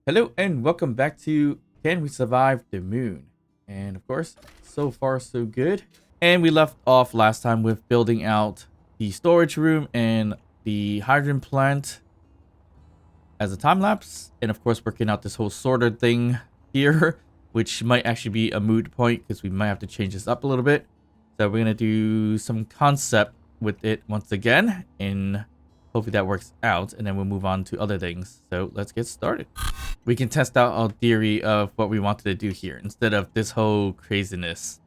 Hello and welcome back to Can We Survive the Moon? And of course, so far so good. And we left off last time with building out the storage room and the hydrogen plant as a time lapse. And of course, working out this whole sorter thing here, which might actually be a moot point because we might have to change this up a little bit. So we're going to do some concept with it once again, and hopefully that works out, and then we'll move on to other things. So let's get started. We can test out our theory of what we wanted to do here instead of this whole craziness,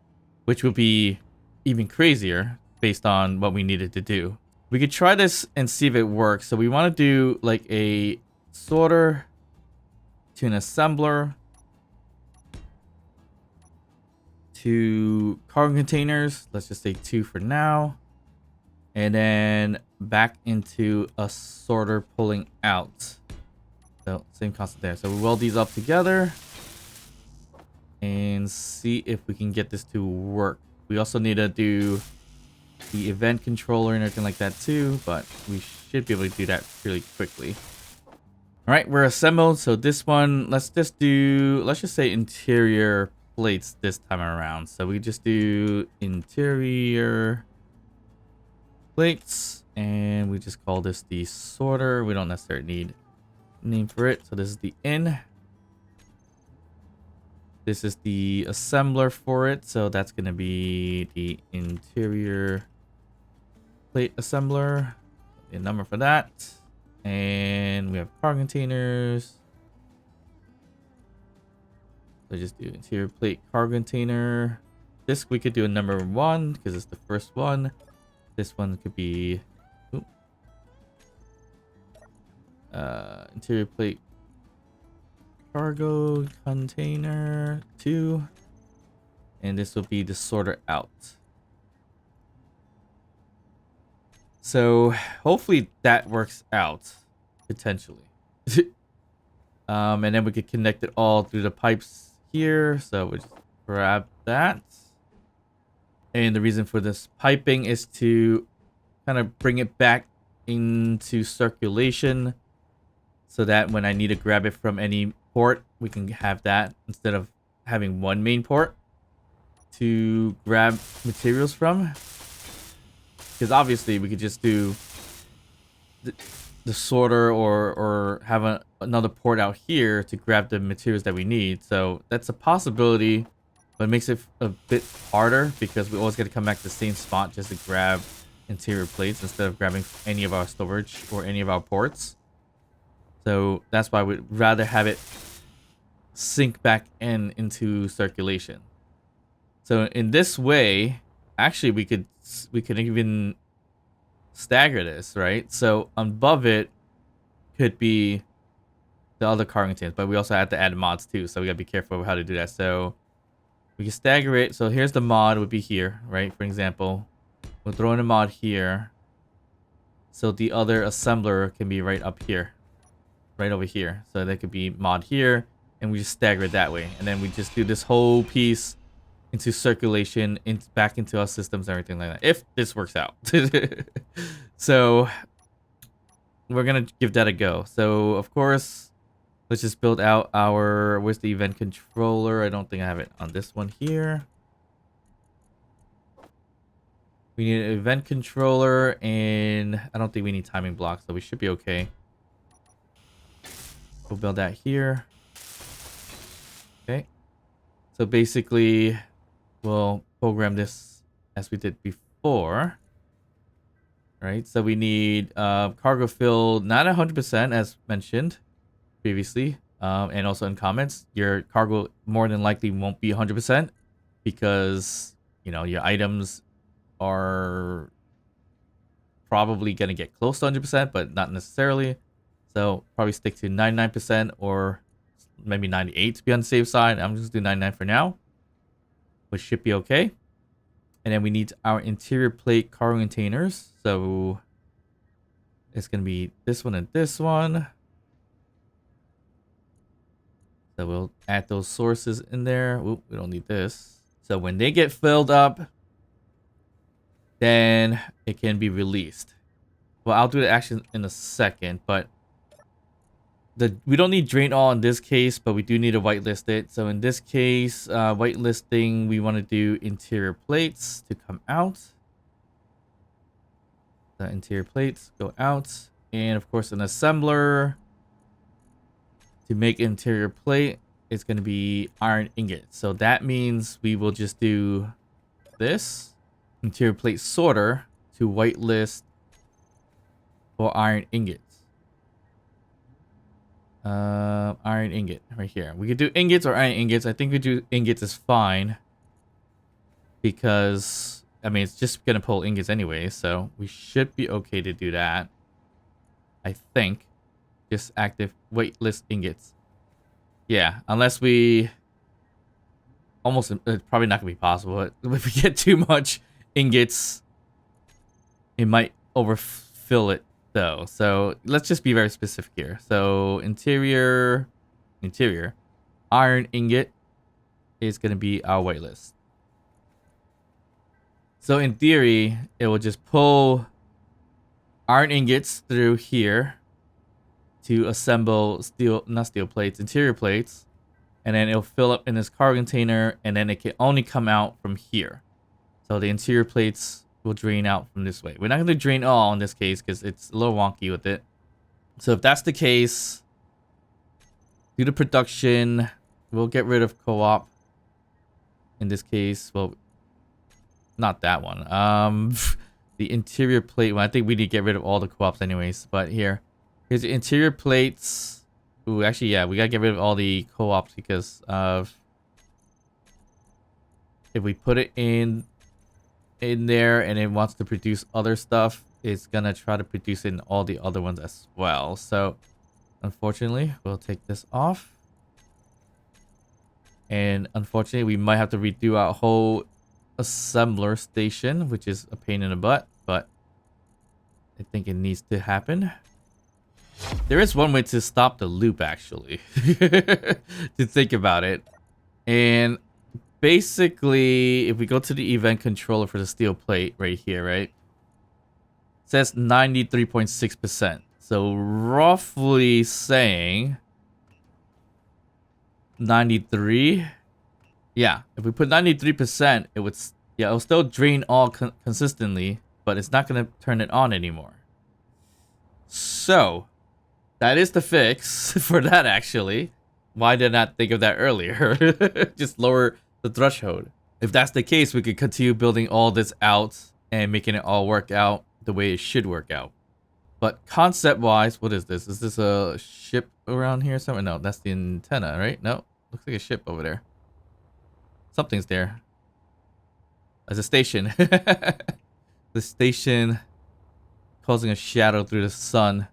which would be even crazier based on what we needed to do. We could try this and see if it works. So we want to do like a sorter to an assembler to cargo containers. Let's just say 2 for now. And then back into a sorter pulling out. So same concept there. So we weld these up together and see if we can get this to work. We also need to do the event controller and everything like that too, but we should be able to do that really quickly. All right, we're assembled. So this one, let's just say interior plates this time around. So we just do interior plates and we just call this the sorter. We don't necessarily need a name for it. So this is the in. This is the assembler for it. So that's going to be the interior plate assembler. The number for that. And we have cargo containers. So just do interior plate cargo container. This we could do a number 1 because it's the first one. This one could be interior plate cargo container 2. And this will be the sorter out. So hopefully that works out potentially. And then we could connect it all through the pipes here. So we'll just grab that. And the reason for this piping is to kind of bring it back into circulation so that when I need to grab it from any port, we can have that instead of having one main port to grab materials from. Because obviously we could just do the sorter or have another port out here to grab the materials that we need. So that's a possibility, but it makes it a bit harder because we always got to come back to the same spot just to grab interior plates instead of grabbing any of our storage or any of our ports. So that's why we'd rather have it sink back into circulation. So in this way, actually we could even stagger this, right? So above it could be the other cargo containers, but we also have to add mods too, so we gotta be careful with how to do that. So we can stagger it. So here's the mod would be here, right? For example, we'll throw in a mod here. So the other assembler can be right up here, right over here. So that could be mod here, and we just stagger it that way. And then we just do this whole piece into circulation, back into our systems, everything like that, if this works out. So we're gonna give that a go. So of course, let's just build out our, where's the event controller? I don't think I have it on this one here. We need an event controller, and I don't think we need timing blocks, so we should be okay. We'll build that here. Okay. So basically, we'll program this as we did before. Right, so we need cargo fill not 100% as mentioned previously, and also in comments, your cargo more than likely won't be 100% because, you know, your items are probably going to get close to 100%, but not necessarily. So probably stick to 99% or maybe 98 to be on the safe side. I'm just doing 99 for now, which should be okay. And then we need our interior plate cargo containers. So it's going to be this one and this one. So we'll add those sources in there. Oop, we don't need this. So when they get filled up, then it can be released. Well, I'll do the action in a second, but we don't need drain all in this case, but we do need to whitelist it. So in this case, whitelisting, we want to do interior plates to come out. The interior plates go out. And of course, an assembler to make interior plate is going to be iron ingot. So that means we will just do this interior plate sorter to whitelist for iron ingots. Iron ingot right here. We could do ingots or iron ingots. I think we do ingots is fine because I mean it's just gonna pull ingots anyway, so we should be okay to do that. I think just active waitlist ingots. Yeah, unless we almost it's probably not gonna be possible. But if we get too much ingots, it might overfill it though. So let's just be very specific here. So interior iron ingot is going to be our whitelist. So in theory, it will just pull iron ingots through here to assemble interior plates, and then it'll fill up in this cargo container, and then it can only come out from here. So the interior plates will drain out from this way. We're not going to drain all in this case because it's a little wonky with it. So if that's the case, due to production, we'll get rid of co-op. In this case, well, not that one. The interior plate. Well, I think we need to get rid of all the co-ops anyways. But here's the interior plates. Ooh, actually, yeah, we gotta get rid of all the co-ops because of if we put it in there and it wants to produce other stuff, it's gonna try to produce in all the other ones as well. So unfortunately, we'll take this off. And unfortunately, we might have to redo our whole assembler station, which is a pain in the butt, but I think it needs to happen. There is one way to stop the loop, actually, to think about it. And basically, if we go to the event controller for the steel plate right here, right? It says 93.6%. So roughly saying 93. Yeah, if we put 93%, it would, yeah, it'll still drain all consistently, but it's not going to turn it on anymore. So that is the fix for that, actually. Why did I not think of that earlier? Just lower the threshold. If that's the case, we could continue building all this out and making it all work out the way it should work out. But concept-wise, what is this? Is this a ship around here somewhere? No, that's the antenna, right? No, looks like a ship over there. Something's there. There's a station. The station causing a shadow through the sun.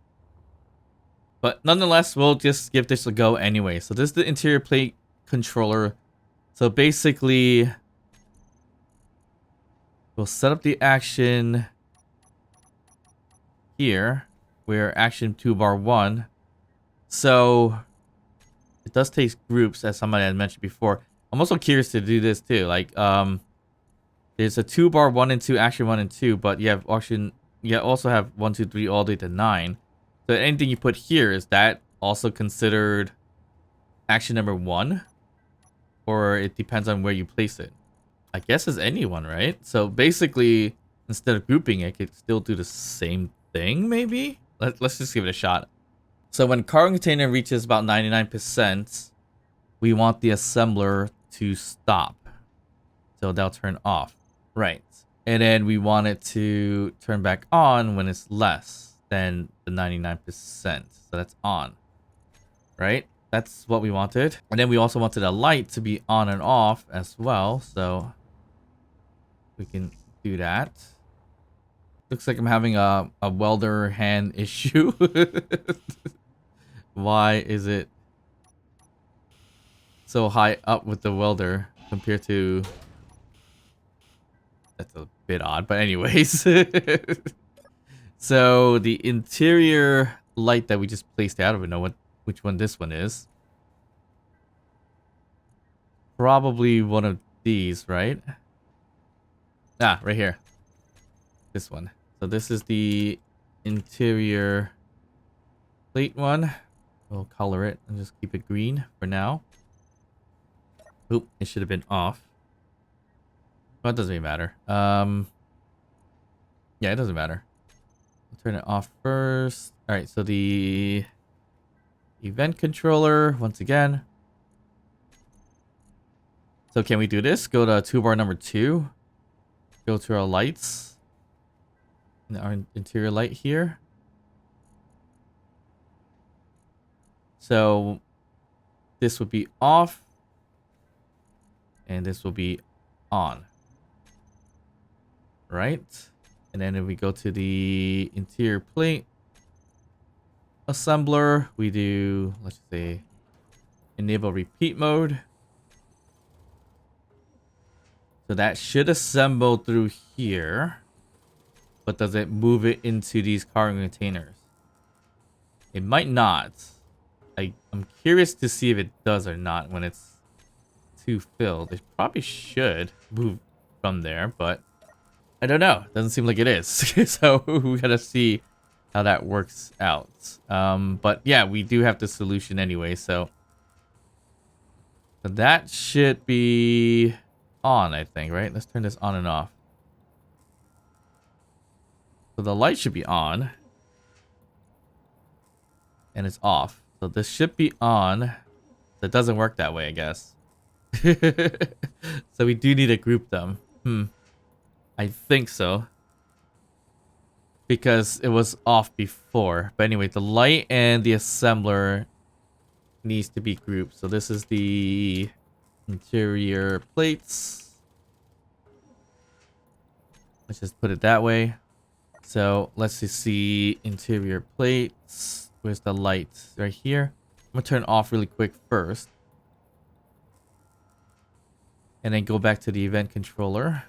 But nonetheless, we'll just give this a go anyway. So this is the interior plate controller. So basically, we'll set up the action here, where action 2 bar 1. So it does take groups, as somebody had mentioned before. I'm also curious to do this too. Like, there's a 2 bar 1 and 2, action 1 and 2, but you have action, you also have 1, 2, 3 all the way to 9. So anything you put here, is that also considered action number 1? Or it depends on where you place it. I guess it's anyone, right? So basically, instead of grouping, it could still do the same thing, maybe? Let's just give it a shot. So when cargo container reaches about 99%, we want the assembler to stop. So that'll turn off. Right. And then we want it to turn back on when it's less than the 99%. So that's on. Right? That's what we wanted. And then we also wanted a light to be on and off as well. So we can do that. Looks like I'm having a welder hand issue. Why is it so high up with the welder compared to... That's a bit odd, but anyways. So the interior light that we just placed out, I don't know which one this one is. Probably one of these, right? Ah, right here. This one. So this is the interior plate one. We'll color it and just keep it green for now. Oop, it should have been off. Well, it doesn't really matter. Yeah, it doesn't matter. I'll turn it off first. All right, so the event controller, once again. So can we do this? Go to toolbar number 2. Go to our lights. And our interior light here. So this would be off. And this will be on. Right? And then if we go to the interior plate assembler, we do, let's say, enable repeat mode. So that should assemble through here. But does it move it into these cargo containers? It might not. I'm curious to see if it does or not when it's too filled. It probably should move from there, but I don't know. Doesn't seem like it is. So we gotta see how that works out. But yeah, we do have the solution anyway, so that should be on, I think, right? Let's turn this on and off. So the light should be on. And it's off. So this should be on. It doesn't work that way, I guess. So we do need to group them. I think so. Because it was off before. But anyway, the light and the assembler needs to be grouped. So this is the interior plates. Let's just put it that way. So let's just see interior plates. Where's the light? Right here. I'm gonna turn off really quick first. And then go back to the event controller.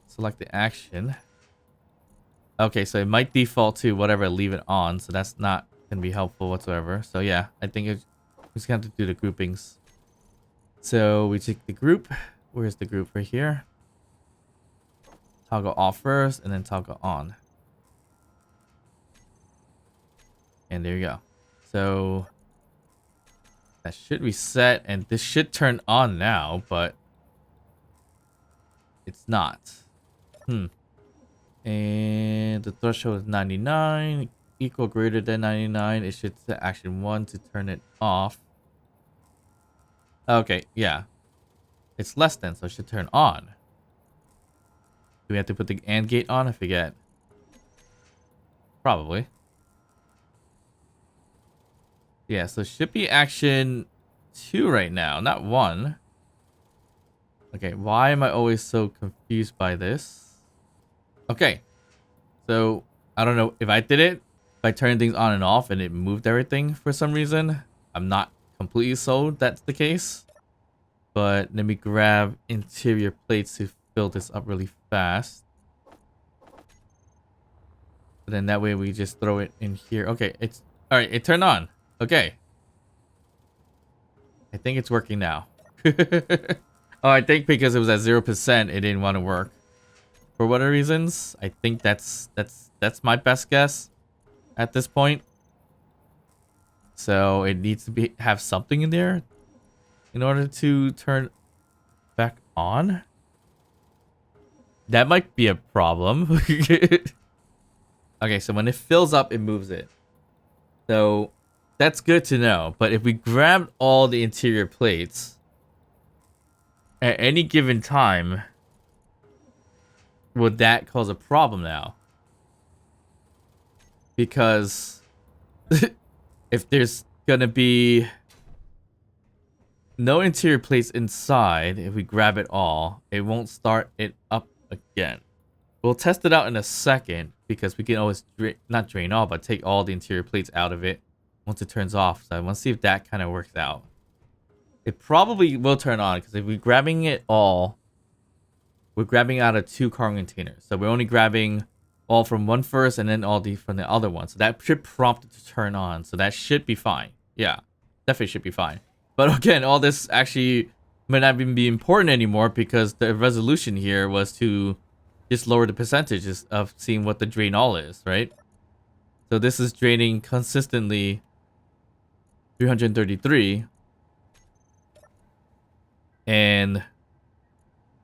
Select the action. Okay, so it might default to whatever I leave it on. So that's not gonna be helpful whatsoever. So yeah, I think we're just gonna have to do the groupings. So we take the group. Where's the group? Right here. Toggle off first and then toggle on. And there you go. So that should reset and this should turn on now, but it's not. And the threshold is 99, equal greater than 99. It should set action 1 to turn it off. Okay, yeah. It's less than, so it should turn on. Do we have to put the AND gate on? I forget. Probably. Yeah, so it should be action 2 right now, not 1. Okay, why am I always so confused by this? Okay. So, I don't know if I did it by turning things on and off and it moved everything for some reason. I'm not completely sold that's the case. But let me grab interior plates to fill this up really fast. And then that way we just throw it in here. Okay, it's... Alright, it turned on. Okay. I think it's working now. Oh, I think because it was at 0%, it didn't want to work. For whatever reasons, I think that's my best guess at this point. So it needs to have something in there in order to turn back on. That might be a problem. Okay, so when it fills up, it moves it. So that's good to know. But if we grabbed all the interior plates at any given time, would that cause a problem now? Because if there's gonna be no interior plates inside, if we grab it all, it won't start it up again. We'll test it out in a second because we can always not drain all, but take all the interior plates out of it once it turns off. So I want to see if that kind of works out. It probably will turn on because if we're grabbing it all, we're grabbing out of 2 cargo containers. So we're only grabbing all from one first and then all from the other one. So that should prompt it to turn on. So that should be fine. Yeah, definitely should be fine. But again, all this actually might not even be important anymore because the resolution here was to just lower the percentages of seeing what the drain all is, right? So this is draining consistently 333. And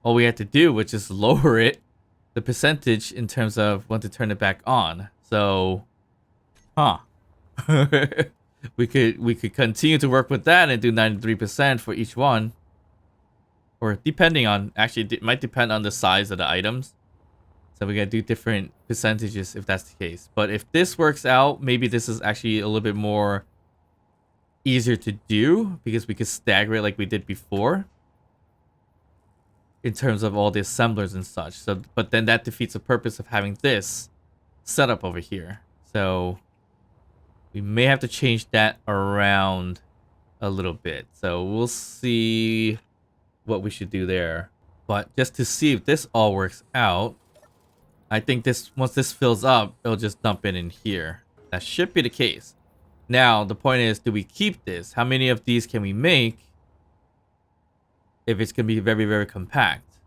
all we have to do, which is lower it, the percentage in terms of when to turn it back on. So, huh. we could continue to work with that and do 93% for each one. Or depending on, actually it might depend on the size of the items. So we gotta do different percentages if that's the case. But if this works out, maybe this is actually a little bit more easier to do because we could stagger it like we did before in terms of all the assemblers and such. So, but then that defeats the purpose of having this set up over here. So we may have to change that around a little bit. So we'll see what we should do there. But just to see if this all works out, I think this, once this fills up, it'll just dump it in here. That should be the case. Now, the point is, do we keep this? How many of these can we make if it's going to be very, very compact?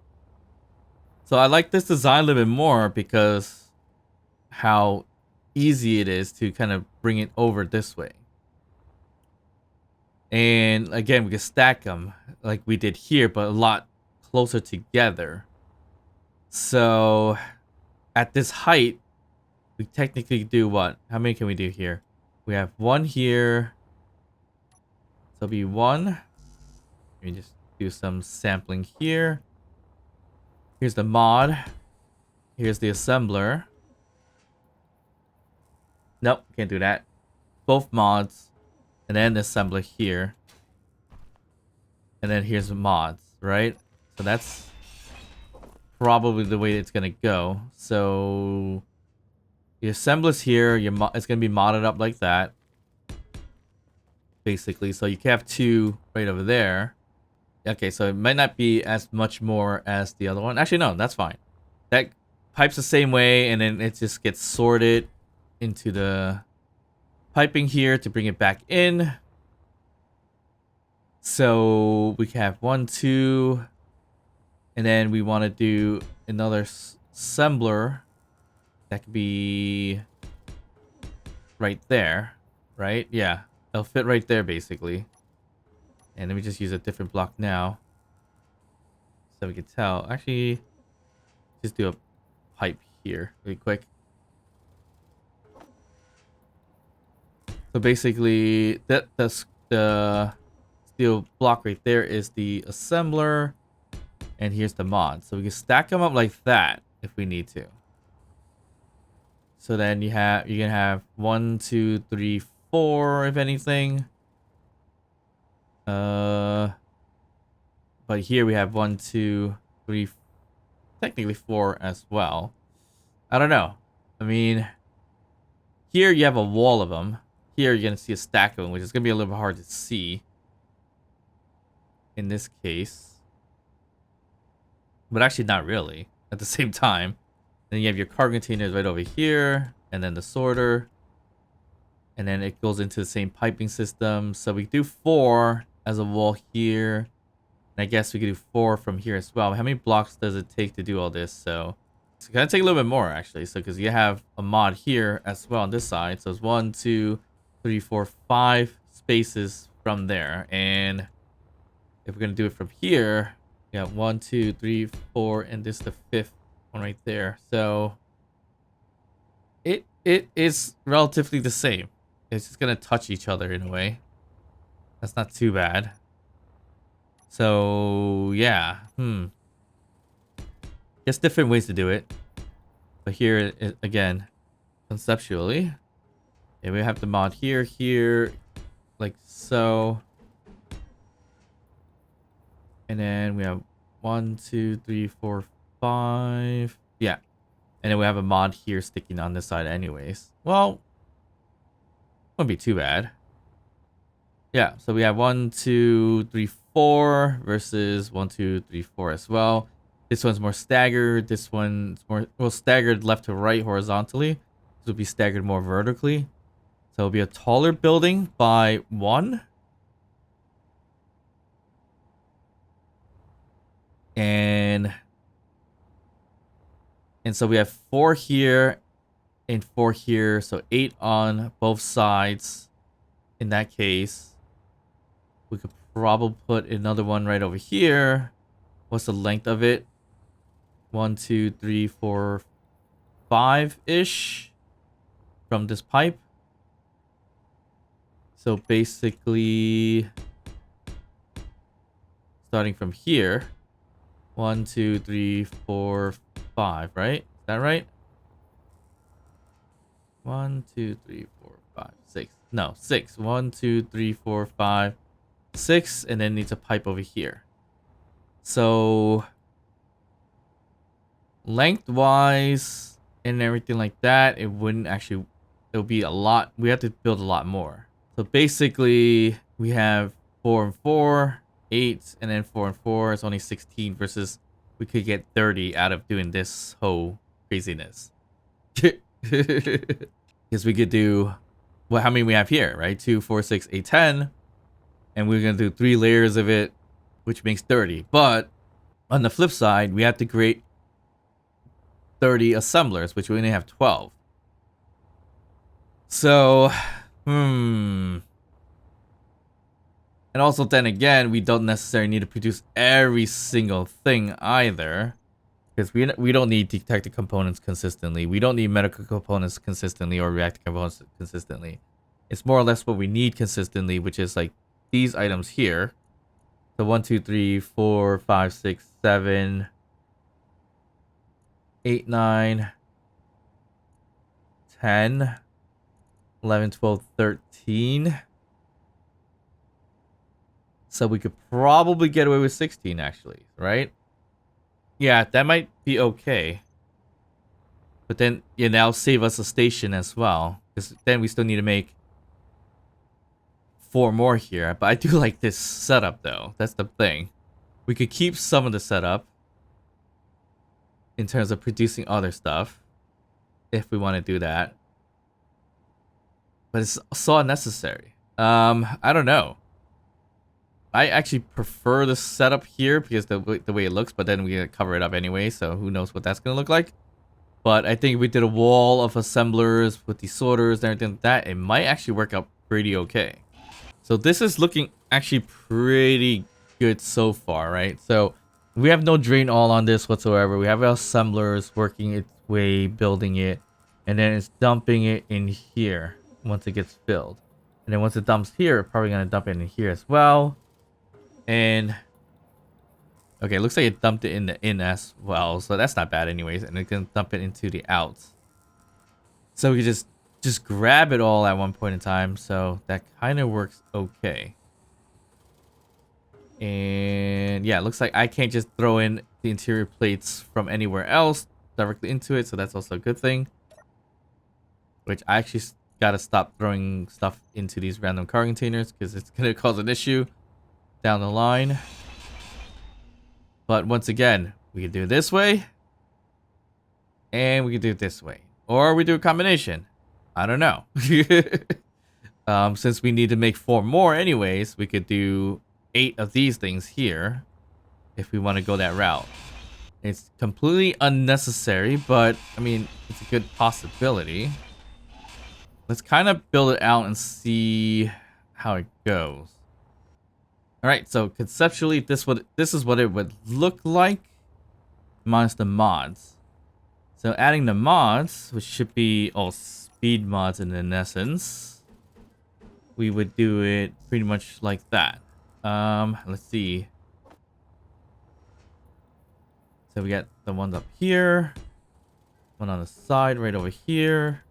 So I like this design a little bit more because how easy it is to kind of bring it over this way. And again, we can stack them like we did here, but a lot closer together. So at this height, we technically do what? How many can we do here? We have one here. So it'll be one. Let me just do some sampling here. Here's the mod. Here's the assembler. Nope, can't do that. Both mods. And then the assembler here. And then here's the mods, right? So that's probably the way it's gonna go. So the assembler's here. It's gonna be modded up like that, basically. So you can have two right over there. Okay, so it might not be as much more as the other one. Actually, no, that's fine. That pipe's the same way, and then it just gets sorted into the piping here to bring it back in. So we can have 1, 2, and then we want to do another assembler that could be right there, right? Yeah, it'll fit right there basically. And let me just use a different block now so we can tell. Actually, just do a pipe here really quick. So basically, the steel block right there is the assembler, and here's the mod. So we can stack them up like that if we need to. So then you can have 1, 2, 3, 4 if anything. But here we have 1, 2, 3, technically 4 as well. I don't know. I mean, here you have a wall of them. Here you're gonna see a stack of them, which is gonna be a little bit hard to see in this case. But actually not really at the same time. Then you have your cargo containers right over here, and then the sorter. And then it goes into the same piping system. So we do 4 as a wall here. And I guess we could do 4 from here as well. How many blocks does it take to do all this? So it's gonna take a little bit more actually. So because you have a mod here as well on this side. So it's 1, 2, 3, 4, 5 spaces from there. And if we're gonna do it from here, we got 1, 2, 3, 4, and this is the 5th one right there. So it is relatively the same. It's just gonna touch each other in a way. That's not too bad. So yeah, Guess different ways to do it. But here again, conceptually, yeah, we have the mod here, like so. And then we have 1, 2, 3, 4, 5. Yeah. And then we have a mod here sticking on this side anyways. Well, won't be too bad. Yeah, so we have 1, 2, 3, 4 versus 1, 2, 3, 4 as well. This one's more staggered. This one's more staggered left to right horizontally. This will be staggered more vertically. So it'll be a taller building by 1. And so we have 4 here and 4 here, so 8 on both sides. In that case, we could probably put another one right over here. What's the length of it? 1, 2, 3, 4, 5-ish from this pipe. So basically, starting from here, 1, 2, 3, 4, 5, right? Is that right? 1, 2, 3, 4, 5, 6. No, 6. 1, 2, 3, 4, 5, 6, and then needs a pipe over here. So lengthwise and everything like that, it wouldn't actually. It would be a lot. We have to build a lot more. So basically, we have 4 and 4, 8, and then 4 and 4. It's only 16 versus we could get 30 out of doing this whole craziness. Because we could do, well, how many we have here, right? 2, 4, 6, 8, 10. And we're going to do 3 layers of it, which makes 30. But on the flip side, we have to create 30 assemblers, which we only have 12. So, And also, then again, we don't necessarily need to produce every single thing either. Because we don't need detector components consistently. We don't need medical components consistently or reactor components consistently. It's more or less what we need consistently, which is like these items here. So 1, 2, 3, 4, 5, 6, 7, 8, 9, 10, 11, 12, 13. So we could probably get away with 16 actually, right? Yeah, that might be okay. But then, yeah, that'll save us a station as well. Because then we still need to make 4 more here. But I do like this setup, though. That's the thing. We could keep some of the setup in terms of producing other stuff. If we want to do that. But it's so unnecessary. I don't know. I actually prefer the setup here because the way it looks. But then we cover it up anyway. So who knows what that's going to look like. But I think if we did a wall of assemblers with the sorters and everything like that, it might actually work out pretty okay. So this is looking actually pretty good so far, right? So we have no drain all on this whatsoever. We have our assemblers working its way, building it, and then it's dumping it in here once it gets filled. And then once it dumps here, it's probably going to dump it in here as well. And okay, it looks like it dumped it in the in as well, so that's not bad anyways. And it can dump it into the outs. So we can just grab it all at one point in time. So that kind of works okay. And yeah, it looks like I can't just throw in the interior plates from anywhere else directly into it. So that's also a good thing. Which I actually gotta stop throwing stuff into these random car containers because it's gonna cause an issue down the line. But once again, we can do it this way. And we can do it this way. Or we do a combination. I don't know. Since we need to make 4 more anyways, we could do 8 of these things here. If we want to go that route. It's completely unnecessary, but I mean, it's a good possibility. Let's kind of build it out and see how it goes. Alright, so conceptually, this is what it would look like minus the mods. So adding the mods, which should be all speed mods in essence, we would do it pretty much like that. Let's see. So we got the ones up here, one on the side right over here,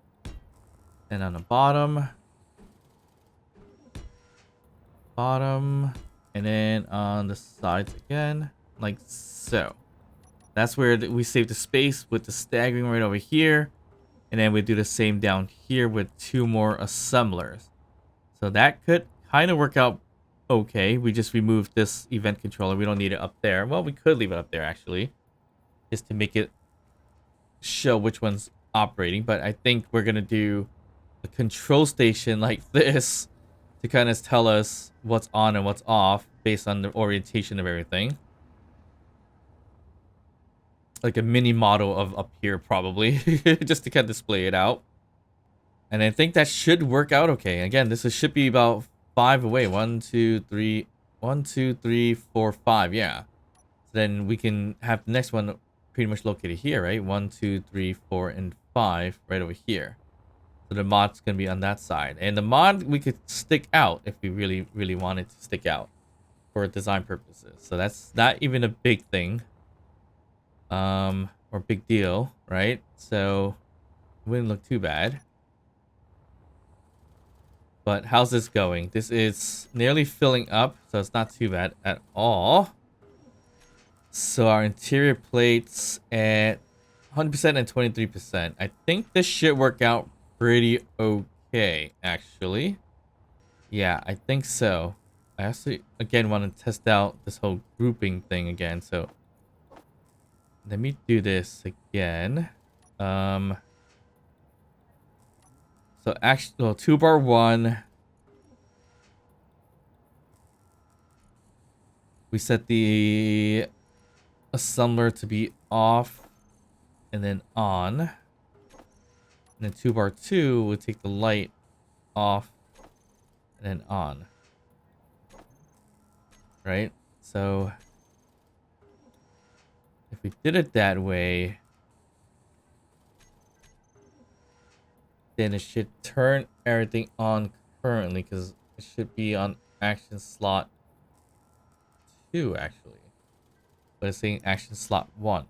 and on the bottom, and then on the sides again, like so. That's where we save the space with the staggering right over here. And then we do the same down here with 2 more assemblers. So that could kind of work out okay. We just removed this event controller. We don't need it up there. Well, we could leave it up there actually. Just to make it show which one's operating. But I think we're going to do a control station like this to kind of tell us what's on and what's off based on the orientation of everything. like a mini model of up here probably, just to kind of display it out. And I think that should work out okay. Again, should be about 5 away. 1, 2, 3, 1, 2, 3, 4, 5. Yeah. So then we can have the next one pretty much located here, right? 1, 2, 3, 4, and 5 right over here. So the mod's gonna be on that side, and the mod we could stick out if we really, really wanted to stick out for design purposes. So that's not even a big thing, or big deal, right? So it wouldn't look too bad. But how's this going? This is nearly filling up, so it's not too bad at all. So our interior plates at 100% and 23%. I think this should work out pretty okay, actually. Yeah, I think so. I actually, again, want to test out this whole grouping thing again. So let me do this again. So actually, well, 2 bar 1. We set the assembler to be off and then on. And then 2 bar 2 would take the light off and then on. Right? So if we did it that way, then it should turn everything on currently because it should be on action slot 2 actually. But it's saying action slot 1.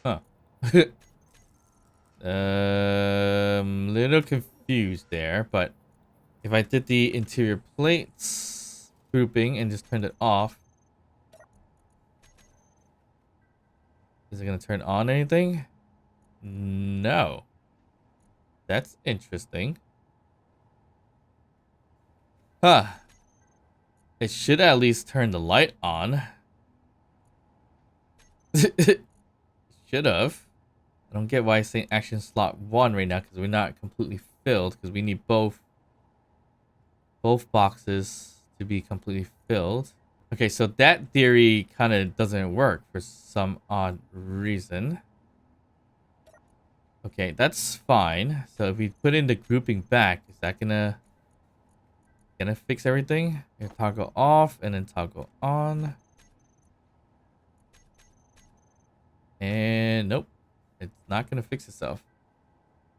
Huh. Little confused there, but if I did the interior plates grouping and just turned it off, is it gonna turn on anything? No. That's interesting. Huh. It should at least turn the light on. Should have. I don't get why it's saying action slot 1 right now because we're not completely filled because we need both boxes to be completely filled. Okay, so that theory kind of doesn't work for some odd reason. Okay, that's fine. So if we put in the grouping back, is that gonna fix everything? You toggle off and then toggle on. And nope, it's not gonna fix itself.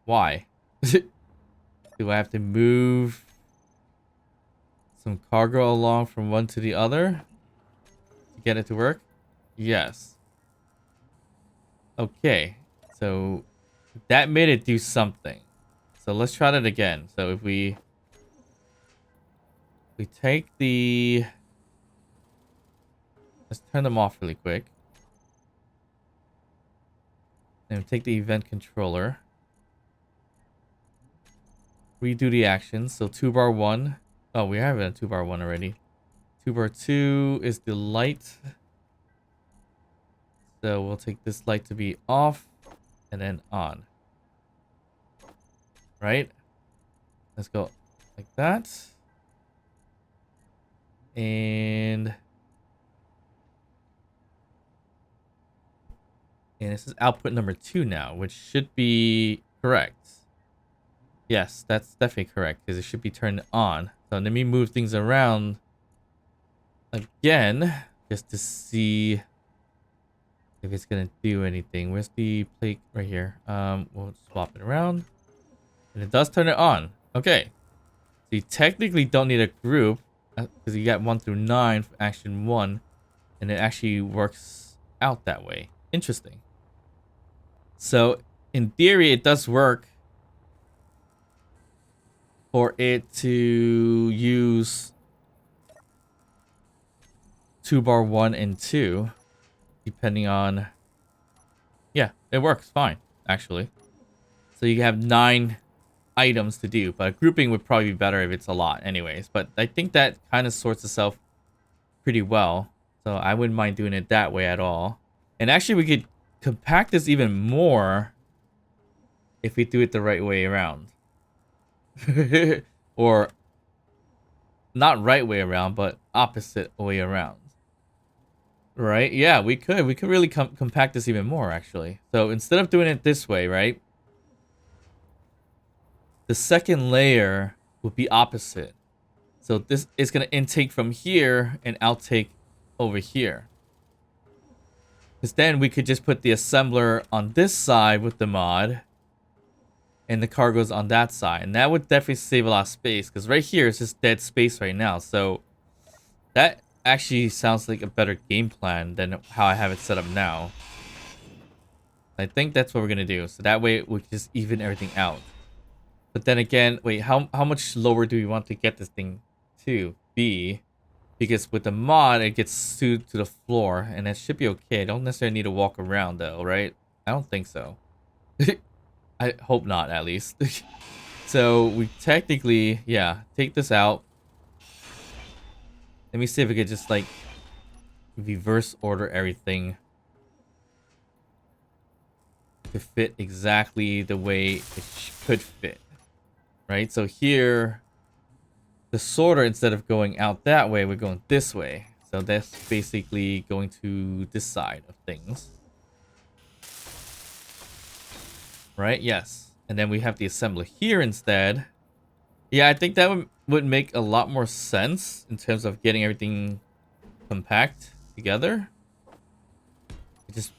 Why? Do I have to move some cargo along from one to the other to get it to work? Yes. Okay, so that made it do something. So let's try that again. So if we take the, let's turn them off really quick. And we take the event controller. Redo the actions. So 2 bar 1. Oh, we have it at 2 bar 1 already. 2 bar 2 is the light. So we'll take this light to be off and then on. Right? Let's go like that. And this is output number 2 now, which should be correct. Yes, that's definitely correct because it should be turned on. So let me move things around again just to see if it's gonna do anything. Where's the plate? Right here. We'll swap it around, and it does turn it on. Okay, so you technically don't need a group because you got 1 through 9 for action 1, and it actually works out that way. Interesting. So in theory, it does work for it to use 2 bar 1 and 2, depending on. Yeah, it works fine actually. So you have 9 items to do, but grouping would probably be better if it's a lot anyways. But I think that kind of sorts itself pretty well, so I wouldn't mind doing it that way at all. And actually we could compact this even more if we do it the right way around. Or not right way around, but opposite way around. Right? Yeah, we could. We could really compact this even more, actually. So instead of doing it this way, right? The second layer would be opposite. So this is going to intake from here and outtake over here. Because then we could just put the assembler on this side with the mod. And the cargo's on that side. And that would definitely save a lot of space. Because right here is just dead space right now. So that actually sounds like a better game plan than how I have it set up now. I think that's what we're going to do. So that way we can just even everything out. But then again, wait, how much lower do we want to get this thing to be? Because with the mod, it gets suited to the floor, and that should be okay. I don't necessarily need to walk around, though, right? I don't think so. I hope not, at least. So we technically, yeah, take this out. Let me see if we could just, like, reverse order everything to fit exactly the way it could fit, right? So here, the sorter, instead of going out that way, we're going this way. So that's basically going to this side of things. Right? Yes. And then we have the assembler here instead. Yeah, I think that would make a lot more sense in terms of getting everything compact together. It just,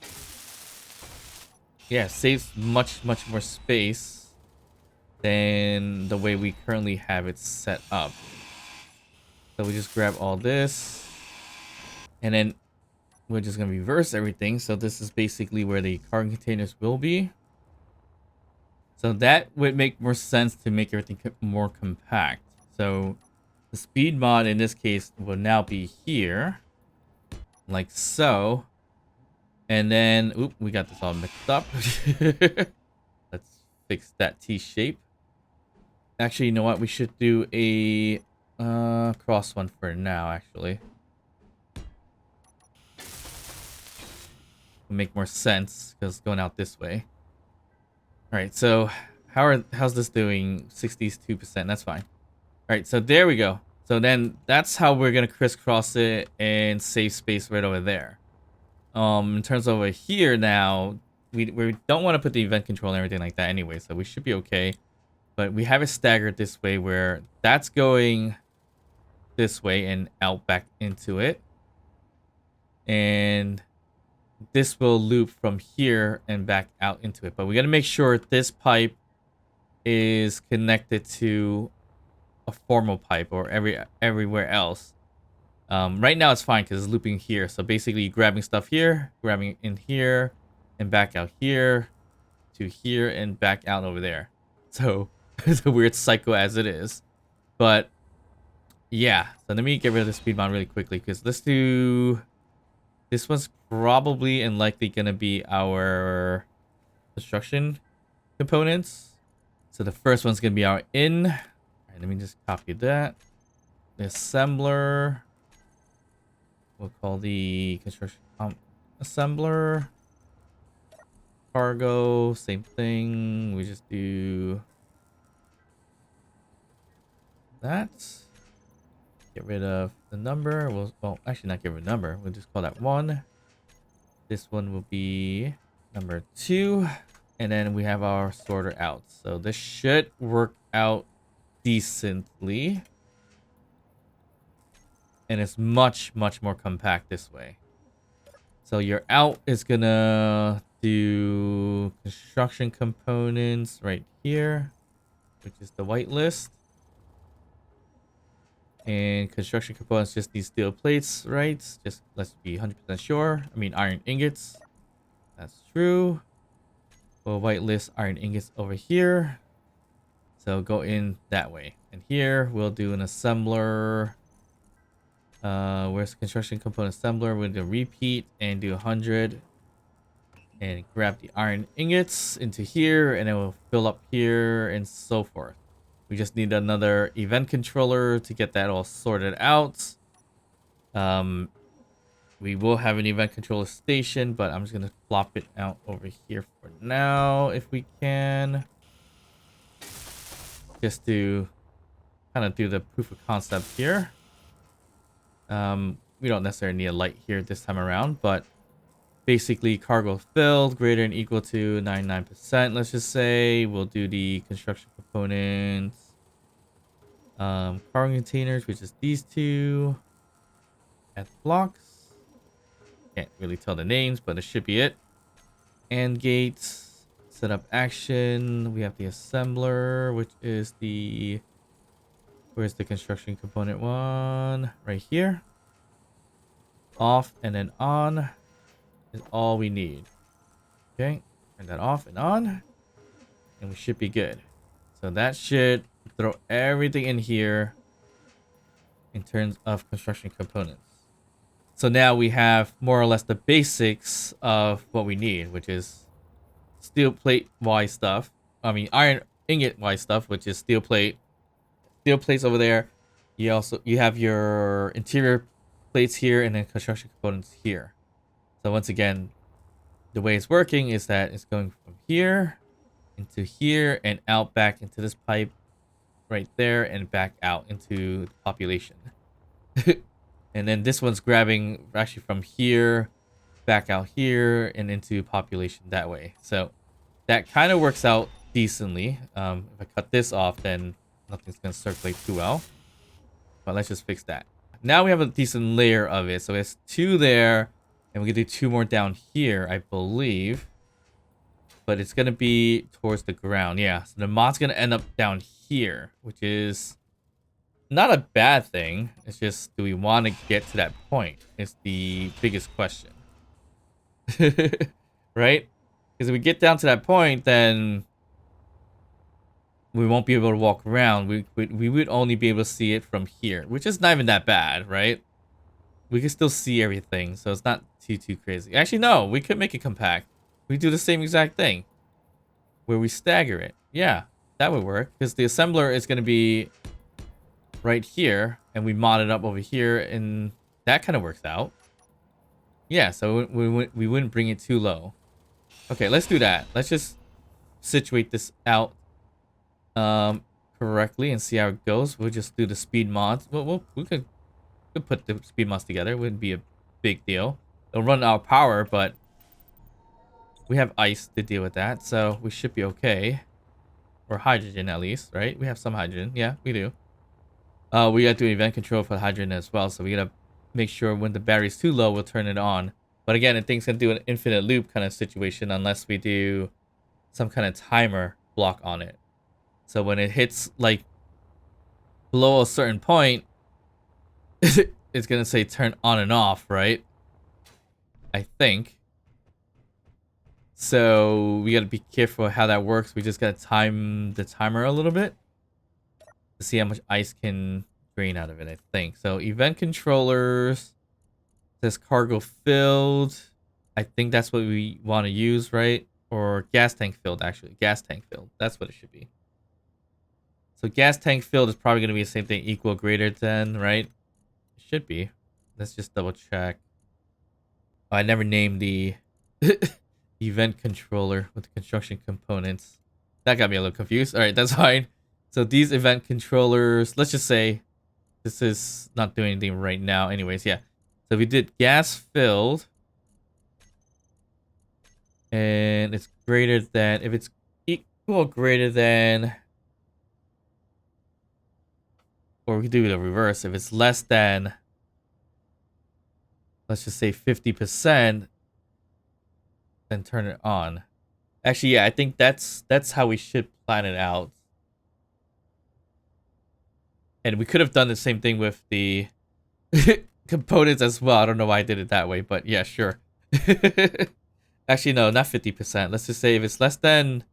yeah, saves much more space than the way we currently have it set up. So we just grab all this, and then we're just going to reverse everything. So this is basically where the cargo containers will be. So that would make more sense to make everything more compact. So the speed mod in this case will now be here, like so. And then, oop, we got this all mixed up. Let's fix that T shape. Actually, you know what? We should do a cross one for now, actually. Will make more sense because going out this way. All right, so how's this doing? 62%. That's fine. All right, so there we go. So then that's how we're gonna crisscross it and save space right over there. In terms of over here now, we don't want to put the event control and everything like that anyway, so we should be okay. But we have it staggered this way where that's going this way and out back into it. And this will loop from here and back out into it. But we got to make sure this pipe is connected to a formal pipe or everywhere else. Right now it's fine because it's looping here. So basically you're grabbing stuff here, grabbing in here, and back out here to here and back out over there. So it's a weird cycle as it is. But yeah, so let me get rid of the speed mod really quickly because let's do... This one's probably and likely going to be our construction components. So the first one's going to be our in. All right, let me just copy that. The assembler. We'll call the construction assembler. Cargo, same thing. We just do that. Get rid of the number. Well, actually not get rid of the number. We'll just call that 1. This one will be number 2. And then we have our sorter out. So this should work out decently. And it's much more compact this way. So your out is gonna do construction components right here, which is the white list. And construction components just need steel plates, right? Just let's be 100% sure. I mean iron ingots. That's true. Well, white list iron ingots over here. So go in that way. And here we'll do an assembler. Where's the construction component assembler? We'll do a repeat and do 100. And grab the iron ingots into here. And it will fill up here and so forth. We just need another event controller to get that all sorted out. We will have an event controller station, but I'm just going to plop it out over here for now if we can. Just to kind of do the proof of concept here. we don't necessarily need a light here this time around, but basically cargo filled greater than equal to 99%. Let's just say we'll do the construction components, cargo containers, which is these two at blocks. Can't really tell the names, but it should be it. And gates, set up action. We have the assembler, which is the, where's the construction component one? Right here. Off and then on is all we need. Okay, turn that off and on, and we should be good. So that should throw everything in here in terms of construction components. So now we have more or less the basics of what we need, which is steel plate wise stuff. I mean iron ingot wise stuff, which is steel plate. Steel plates over there. You have your interior plates here and then construction components here. So once again, the way it's working is that it's going from here into here and out back into this pipe right there and back out into the population. And then this one's grabbing actually from here back out here and into population that way. So that kind of works out decently. If I cut this off, then nothing's going to circulate too well. But let's just fix that. Now we have a decent layer of it. So it's 2 there, and we can do 2 more down here, I believe. But it's going to be towards the ground. Yeah, so the mod's going to end up down here, which is not a bad thing. It's just, do we want to get to that point? It's the biggest question. Right? Because if we get down to that point, then we won't be able to walk around. We would only be able to see it from here, which is not even that bad, right? We can still see everything, so it's not too crazy. Actually, no, we could make it compact. We do the same exact thing, where we stagger it. Yeah, that would work, because the assembler is going to be right here, and we mod it up over here, and that kind of works out. Yeah, so we wouldn't bring it too low. Okay, let's do that. Let's just situate this out correctly and see how it goes. We'll just do the speed mods. We could put the speed mods together. It wouldn't be a big deal. It'll run out of power, but we have ice to deal with that, so we should be okay. Or hydrogen at least, right? We have some hydrogen. Yeah, we do. We got to do event control for hydrogen as well, so we gotta make sure when the battery's too low, we'll turn it on. But again, I think it's gonna do an infinite loop kind of situation unless we do some kind of timer block on it. So when it hits like below a certain point, it's gonna say turn on and off, right? I think. So we gotta be careful how that works. We just gotta time the timer a little bit to see how much ice can drain out of it, I think. So event controllers says cargo filled. I think that's what we want to use, right? Or gas tank filled, actually. Gas tank filled. That's what it should be. So gas tank filled is probably going to be the same thing, equal, greater than, right? It should be. Let's just double check. Oh, I never named the event controller with the construction components. That got me a little confused. All right, that's fine. So these event controllers, let's just say this is not doing anything right now. Anyways, yeah. So we did gas filled. And it's greater than, if it's equal, greater than, or we could do the reverse. If it's less than, let's just say 50%, then turn it on. Actually, yeah, I think that's how we should plan it out. And we could have done the same thing with the components as well. I don't know why I did it that way, but yeah, sure. Actually, no, not 50%. Let's just say if it's less than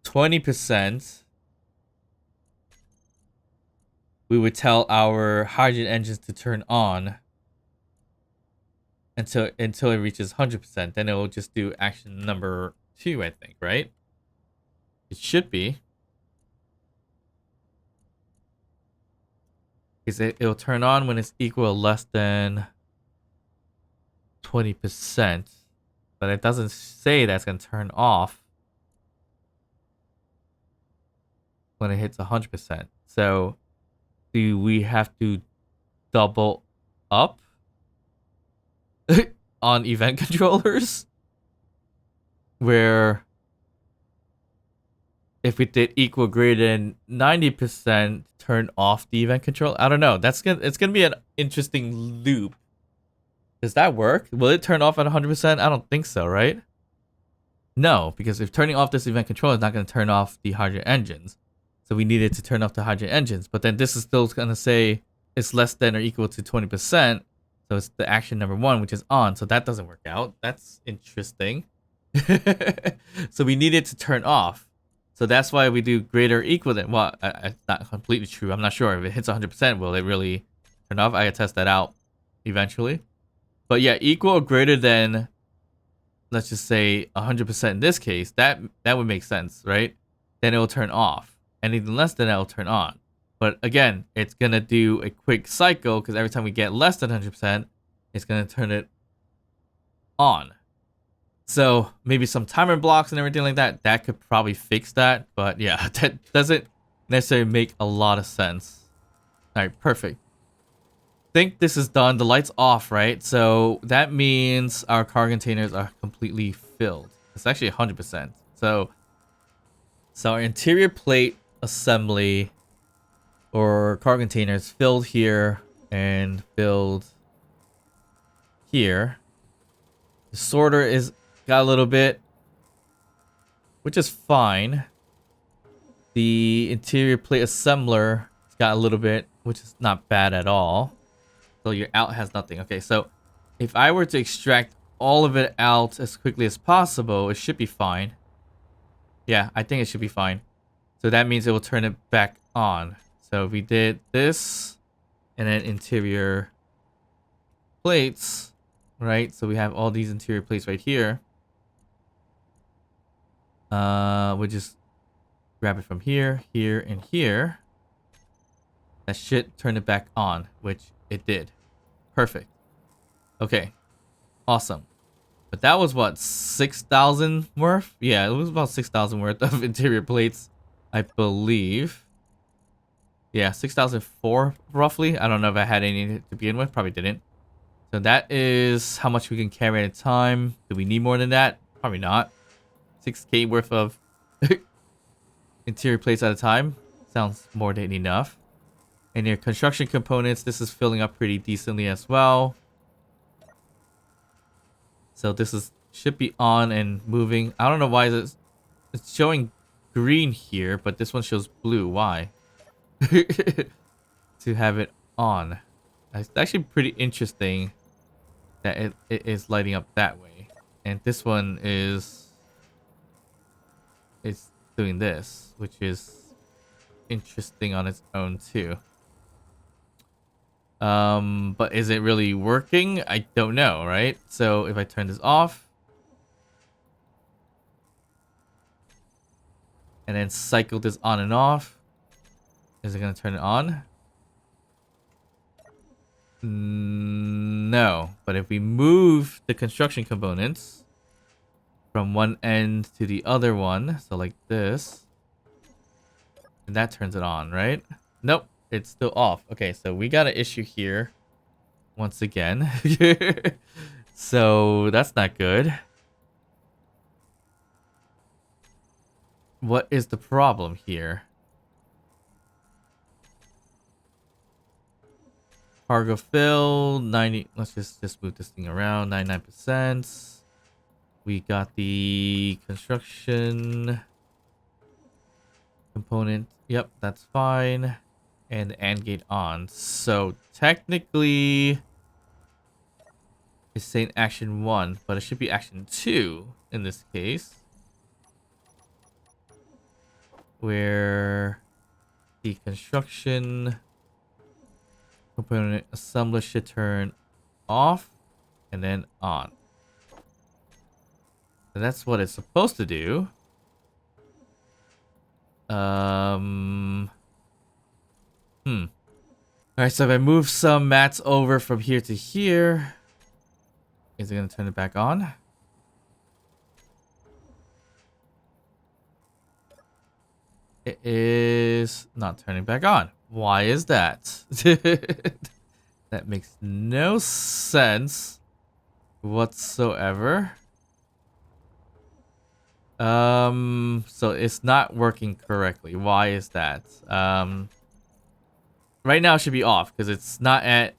20%, we would tell our hydrogen engines to turn on until it reaches 100%. Then it will just do action number 2, I think, right? It should be. Because it'll turn on when it's equal or less than 20%. But it doesn't say that's going to turn off when it hits 100%. So do we have to double up on event controllers, where if we did equal greater than 90%, turn off the event control. I don't know. It's gonna be an interesting loop. Does that work? Will it turn off at 100%? I don't think so, right? No, because if turning off this event control is not going to turn off the hydrogen engines. So we needed to turn off the hydrogen engines. But then this is still going to say it's less than or equal to 20%. So it's the action number 1, which is on. So that doesn't work out. That's interesting. So we needed to turn off. So that's why we do greater or equal than, well, it's not completely true. I'm not sure if it hits 100%, will it really turn off? I gotta test that out eventually. But yeah, equal or greater than, let's just say 100% in this case, that would make sense, right? Then it will turn off. Anything less than that will turn on. But again, it's gonna do a quick cycle because every time we get less than 100%, it's gonna turn it on. So maybe some timer blocks and everything like that, that could probably fix that. But yeah, that doesn't necessarily make a lot of sense. All right, perfect. Think this is done. The light's off, right? So that means our car containers are completely filled. It's actually 100%. So our interior plate assembly or car containers filled here and filled here. The sorter is got a little bit, which is fine. The interior plate assembler has got a little bit, which is not bad at all. So your out has nothing. Okay, so if I were to extract all of it out as quickly as possible, it should be fine. Yeah, I think it should be fine. So that means it will turn it back on. So if we did this and then interior plates, right? So we have all these interior plates right here. We'll just grab it from here, here, and here. That should turn it back on, which it did. Perfect. Okay. Awesome. But that was what, 6,000 worth? Yeah, it was about 6,000 worth of interior plates, I believe. Yeah, 6,004 roughly. I don't know if I had any to begin with. Probably didn't. So that is how much we can carry at a time. Do we need more than that? Probably not. 6K worth of interior plates at a time. Sounds more than enough. And your construction components, this is filling up pretty decently as well. So this should be on and moving. I don't know why it's showing green here, but this one shows blue. Why? To have it on. It's actually pretty interesting that it is lighting up that way. And this one is doing this, which is interesting on its own too. But is it really working? I don't know, right? So if I turn this off and then cycle this on and off, is it gonna turn it on? No, but if we move the construction components from one end to the other one, so like this, and that turns it on, right? Nope, it's still off. Okay, so we got an issue here once again. So that's not good. What is the problem here? Cargo fill 90. Let's just move this thing around. 99%. We got the construction component. Yep, that's fine. And the AND gate on. So technically it's saying action 1, but it should be action 2 in this case. Where the construction component assembler should turn off and then on. And that's what it's supposed to do. Alright, so if I move some mats over from here to here, is it gonna turn it back on? It is not turning back on. Why is that? That makes no sense whatsoever. So it's not working correctly. Why is that? Right now it should be off because it's not at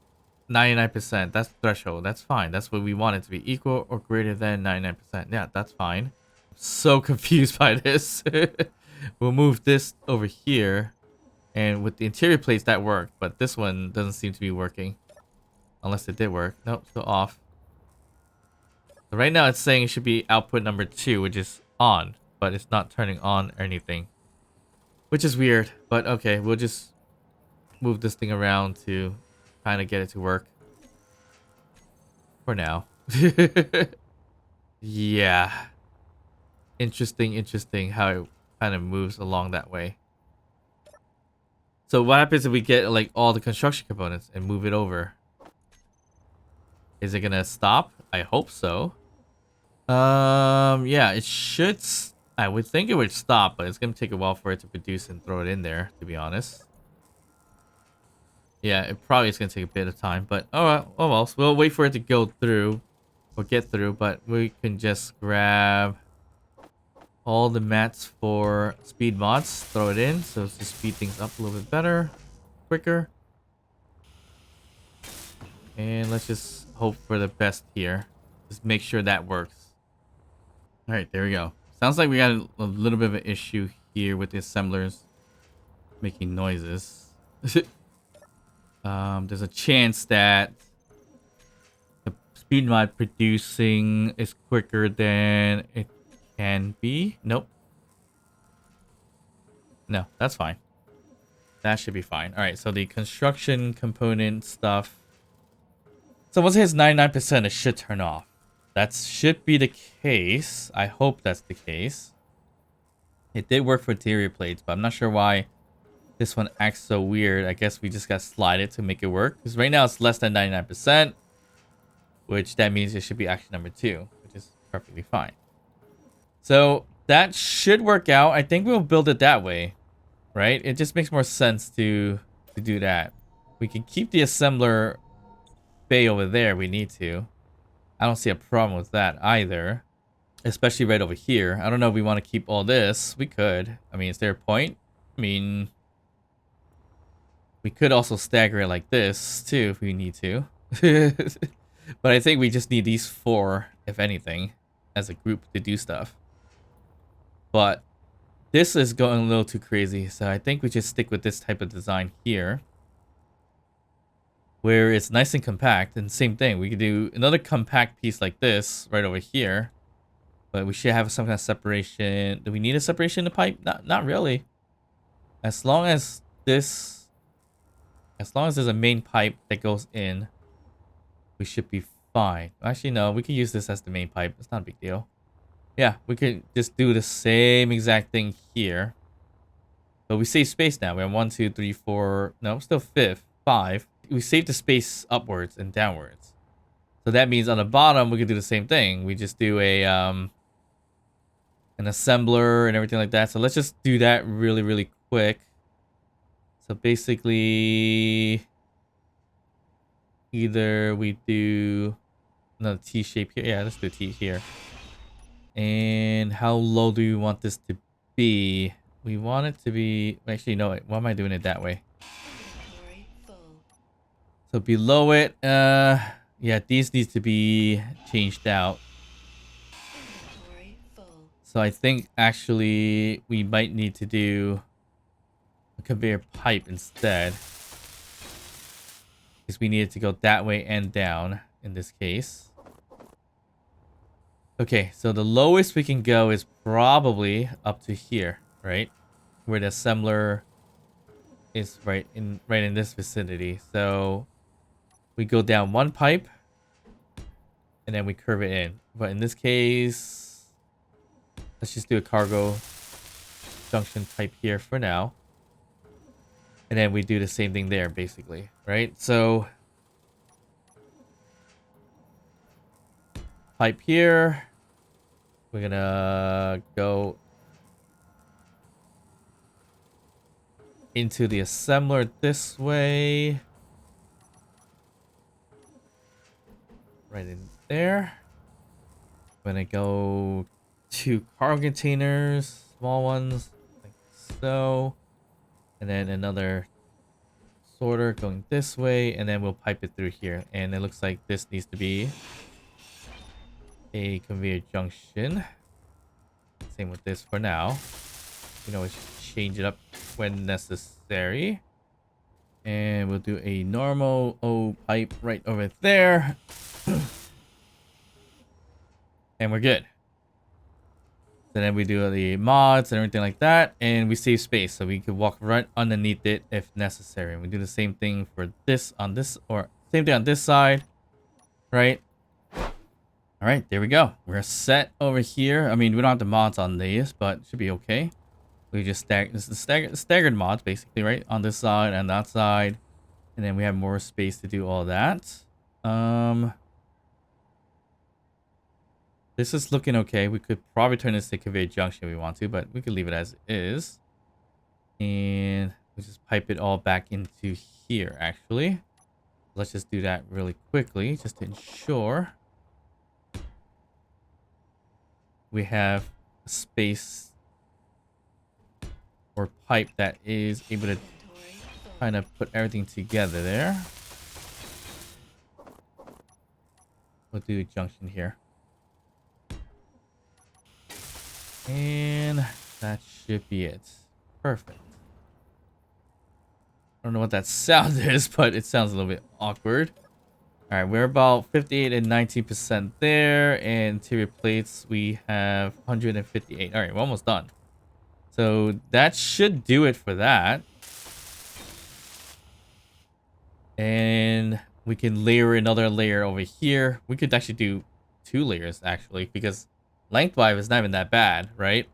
99%. That's threshold. That's fine. That's what we want it to be. Equal or greater than 99%. Yeah, that's fine. I'm so confused by this. We'll move this over here. And with the interior plates, that worked. But this one doesn't seem to be working. Unless it did work. Nope, still off. So right now it's saying it should be output number 2, which is on. But it's not turning on or anything. Which is weird. But okay, we'll just move this thing around to kind of get it to work. For now. Yeah. Interesting how it kind of moves along that way. So what happens if we get like all the construction components and move it over? Is it gonna stop? I hope so. Yeah, it should. I would think it would stop, but it's gonna take a while for it to produce and throw it in there, to be honest. Yeah, it probably is gonna take a bit of time, but oh well, so we'll wait for it to go through or get through, but we can just grab all the mats for speed mods, throw it in, so to speed things up a little bit better, quicker. And let's just hope for the best here. Just make sure that works. All right, there we go. Sounds like we got a little bit of an issue here with the assemblers making noises. There's a chance that the speed mod producing is quicker than it can be. Nope. No, that's fine. That should be fine. All right, so the construction component stuff. So once it hits 99%, it should turn off. That should be the case. I hope that's the case. It did work for interior plates, but I'm not sure why this one acts so weird. I guess we just got to slide it to make it work. Because right now it's less than 99%, which that means it should be action number 2, which is perfectly fine. So that should work out. I think we'll build it that way, right? It just makes more sense to do that. We can keep the assembler bay over there. We need to. I don't see a problem with that either. Especially right over here. I don't know if we want to keep all this. We could. I mean, is there a point? I mean, we could also stagger it like this, too, if we need to. But I think we just need these 4, if anything, as a group to do stuff. But this is going a little too crazy, so I think we just stick with this type of design here. Where it's nice and compact, and same thing. We could do another compact piece like this right over here. But we should have some kind of separation. Do we need a separation in the pipe? Not really. As long as there's a main pipe that goes in, we should be fine. Actually, no, we can use this as the main pipe. It's not a big deal. Yeah, we could just do the same exact thing here. But we save space now. We have 1, 2, 3, 4. No, still 5. We save the space upwards and downwards. So that means on the bottom, we could do the same thing. We just do a an assembler and everything like that. So let's just do that really quick. So basically, either we do another T shape here. Yeah, let's do a T here. And how low do we want this to be? We want it to be... Actually, no, why am I doing it that way? So below it, yeah, these need to be changed out. So I think actually we might need to do a conveyor pipe instead. Because we need it to go that way and down in this case. Okay, so the lowest we can go is probably up to here, right? Where the assembler is right in this vicinity. So we go down 1 pipe and then we curve it in. But in this case, let's just do a cargo junction type here for now. And then we do the same thing there, basically, right? So pipe here. We're gonna go into the assembler this way. right in there. I'm gonna go 2 cargo containers, small ones, like so. And then another sorter going this way, and then we'll pipe it through here. And it looks like this needs to be a conveyor junction. Same with this for now. You know, change it up when necessary. And we'll do a normal O pipe right over there. And we're good. So then we do the mods and everything like that. And we save space so we can walk right underneath it if necessary. And we do the same thing for this on this, or same thing on this side. Right? All right, there we go. We're set over here. I mean, we don't have the mods on these, but it should be okay. We just this is staggered mods, basically, right? On this side and that side. And then we have more space to do all that. This is looking okay. We could probably turn this to conveyor junction if we want to, but we could leave it as is. And we just pipe it all back into here, actually. Let's just do that really quickly, just to ensure we have a space or pipe that is able to kind of put everything together there. We'll do a junction here. And that should be it. Perfect. I don't know what that sound is, but it sounds a little bit awkward. All right, we're about 58 and 19% there. And interior plates, we have 158. All right, we're almost done. So that should do it for that. And we can layer another layer over here. We could actually do 2 layers, actually, because lengthwise is not even that bad, right?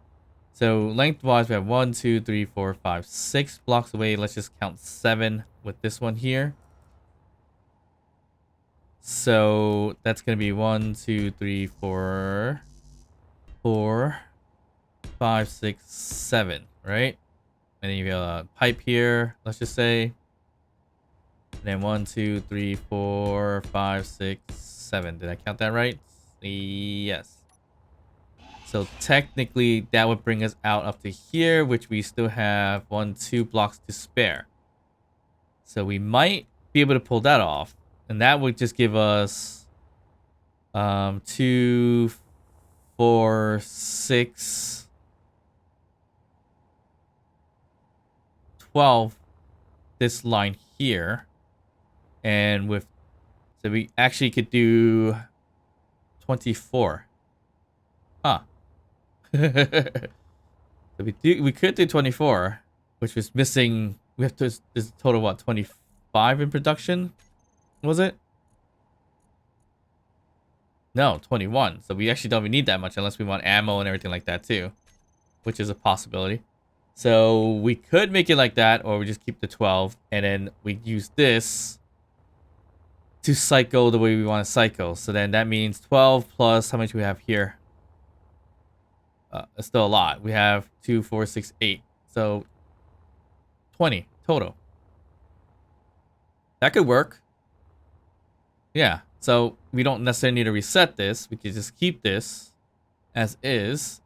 So lengthwise, we have 1, 2, 3, 4, 5, 6 blocks away. Let's just count 7 with this one here. So that's going to be 1, 2, 3, 4, 5, 6, 7, right? And then you have a pipe here, let's just say. And then 1, 2, 3, 4, 5, 6, 7. Did I count that right? Yes. So technically that would bring us out up to here, which we still have 1, 2 blocks to spare. So we might be able to pull that off. And that would just give us 2, 4, 6, 12 this line here. And with, so we actually could do 24. Huh. So we could do 24, which was missing. We have to, this total what, 25 in production? Was it? No, 21. So we actually don't even need that much unless we want ammo and everything like that too, which is a possibility. So we could make it like that, or we just keep the 12 and then we use this to cycle the way we want to cycle. So then that means 12 plus how much we have here. It's still a lot. We have 2, 4, 6, 8. So 20 total. That could work. Yeah. So we don't necessarily need to reset this. We could just keep this as is.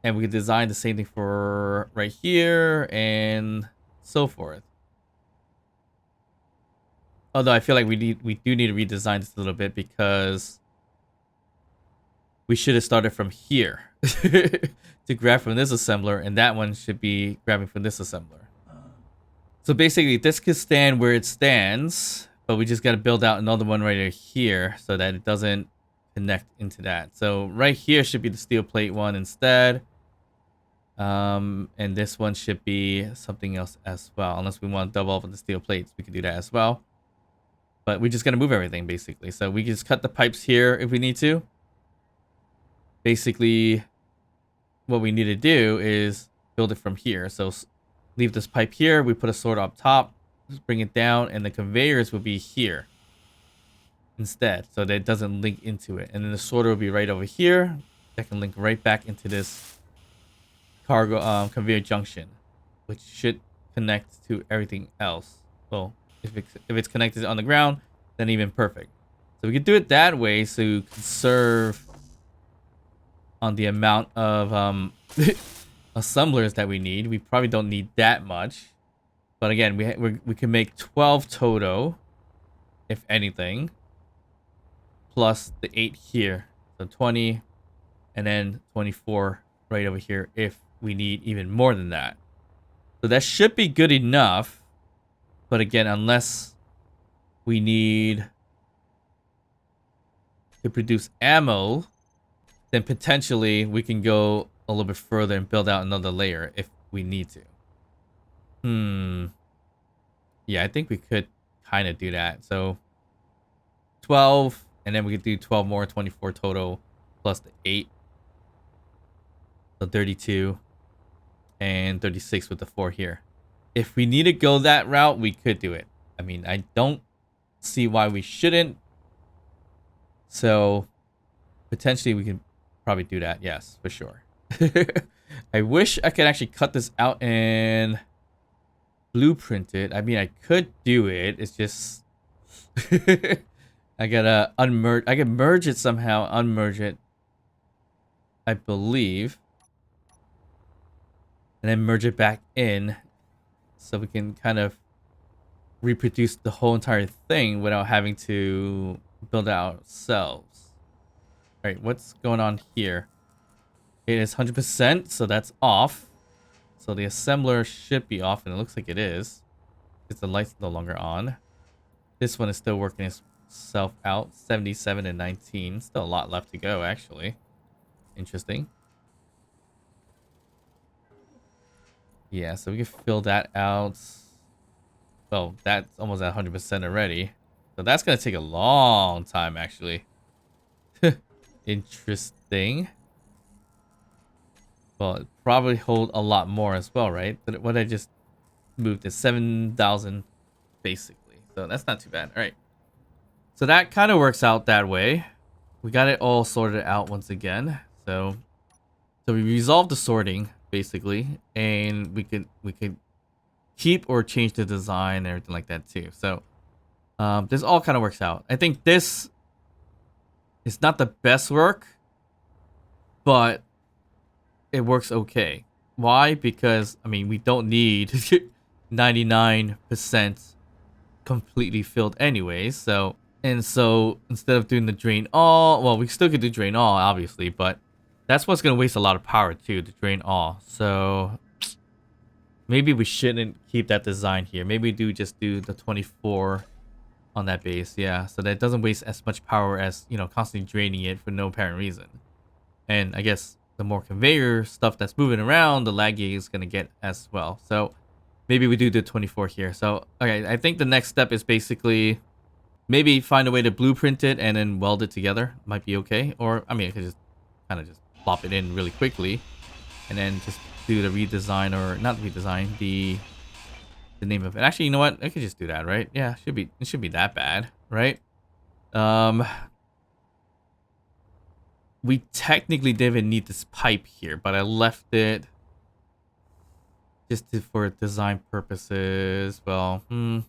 And we could design the same thing for right here and so forth. Although I feel like we do need to redesign this a little bit because we should have started from here to grab from this assembler, and that one should be grabbing from this assembler. So basically, this could stand where it stands, but we just got to build out another one right here so that it doesn't connect into that. So right here should be the steel plate one instead. And this one should be something else as well. Unless we want to double up on the steel plates, we could do that as well. But we just got to move everything, basically. So we can just cut the pipes here if we need to. Basically, what we need to do is build it from here. So leave this pipe here. We put a sorter up top. Just bring it down. And the conveyors will be here instead. So that it doesn't link into it. And then the sorter will be right over here. That can link right back into this cargo conveyor junction, which should connect to everything else. Well, if it's connected on the ground, then even perfect. So we could do it that way to conserve on the amount of assemblers that we need. We probably don't need that much. But again, we can make 12 total, if anything, plus the 8 here. So 20, and then 24 right over here if we need even more than that. So that should be good enough. But again, unless we need to produce ammo, then potentially we can go a little bit further and build out another layer if we need to. Yeah, I think we could kind of do that. So 12, and then we could do 12 more, 24 total, plus the 8. So 32, and 36 with the 4 here. If we need to go that route, we could do it. I mean, I don't see why we shouldn't. So potentially we can probably do that. Yes, for sure. I wish I could actually cut this out and blueprint it. I mean, I could do it. It's just I gotta unmerge. I can merge it somehow, unmerge it, I believe, and then merge it back in, so we can kind of reproduce the whole entire thing without having to build it ourselves. All right, what's going on here? It is 100%, so that's off. So the assembler should be off, and it looks like it is. Because the light's no longer on. This one is still working itself out. 77 and 19. Still a lot left to go, actually. Interesting. Yeah, so we can fill that out. Well, that's almost at 100% already. So that's going to take a long time, actually. Interesting. Well, it probably hold a lot more as well, right? But what I just moved is 7,000, basically. So that's not too bad. All right. So that kind of works out that way. We got it all sorted out once again. So we resolved the sorting, basically. And we could keep or change the design and everything like that, too. So this all kind of works out. I think this is not the best work, but it works okay. Why? Because, I mean, we don't need 99% completely filled anyways. So instead of doing the drain all, well, we still could do drain all, obviously, but that's what's going to waste a lot of power too, to drain all. So maybe we shouldn't keep that design here. Maybe just do the 24 on that base. Yeah, so that it doesn't waste as much power as, you know, constantly draining it for no apparent reason. And I guess the more conveyor stuff that's moving around, the laggy is going to get as well. So maybe we do the 24 here. So, okay, I think the next step is basically maybe find a way to blueprint it and then weld it together. Might be okay. Or, I mean, I could just kind of just plop it in really quickly and then just do the redesign, or not redesign, the name of it. Actually, you know what? I could just do that, right? Yeah, it should be that bad, right? We technically didn't need this pipe here, but I left it just for design purposes. Well, I'm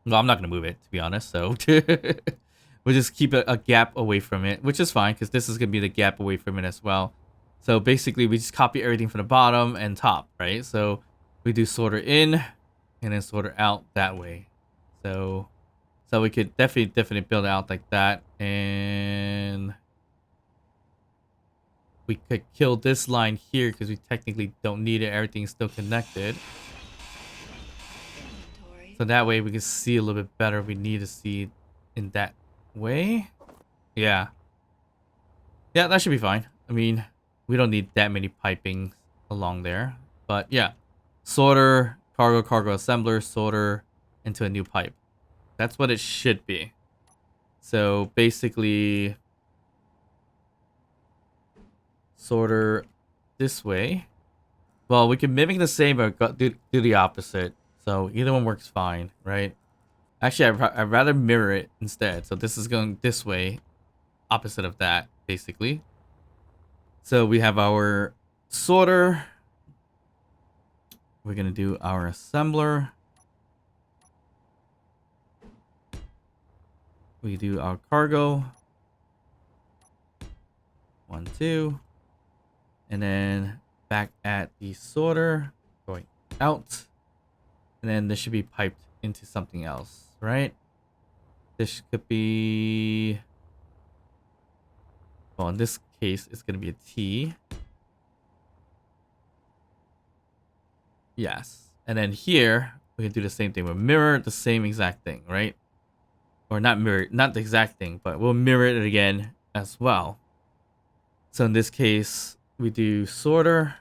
not gonna move it, to be honest. So we'll just keep a gap away from it, which is fine because this is gonna be the gap away from it as well. So basically, we just copy everything from the bottom and top, right? So we do sorter in and then sorter out that way. So we could definitely build it out like that, and we could kill this line here because we technically don't need it. Everything's still connected. So that way we can see a little bit better if we need to see in that way. Yeah. Yeah, that should be fine. I mean, we don't need that many pipings along there. But yeah. Sorter, cargo assembler, sorter into a new pipe. That's what it should be. So basically, sorter this way. Well, we can mimic the same, but do the opposite. So either one works fine, right? Actually, I'd rather mirror it instead. So this is going this way, opposite of that, basically. So we have our sorter. We're going to do our assembler. we do our cargo. 1, 2. And then back at the sorter, going out. And then this should be piped into something else, right? This could be... Well, in this case, it's going to be a T. Yes. And then here, we can do the same thing. We'll mirror the same exact thing, right? Or not mirror, not the exact thing, but we'll mirror it again as well. So in this case, we do sorter.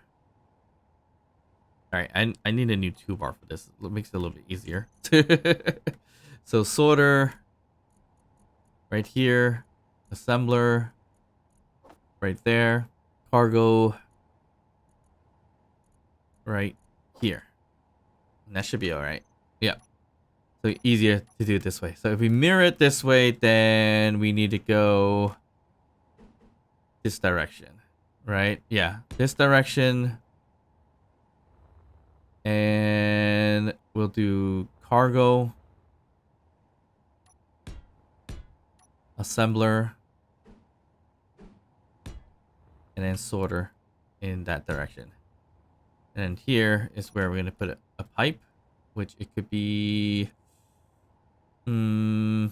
All right, I need a new toolbar for this. It makes it a little bit easier. So sorter right here, assembler right there, cargo right here. And that should be all right. Yeah. So easier to do it this way. So if we mirror it this way, then we need to go this direction, right? Yeah, this direction. And we'll do cargo, assembler, and then sorter in that direction. And then here is where we're going to put a pipe, which it could be maybe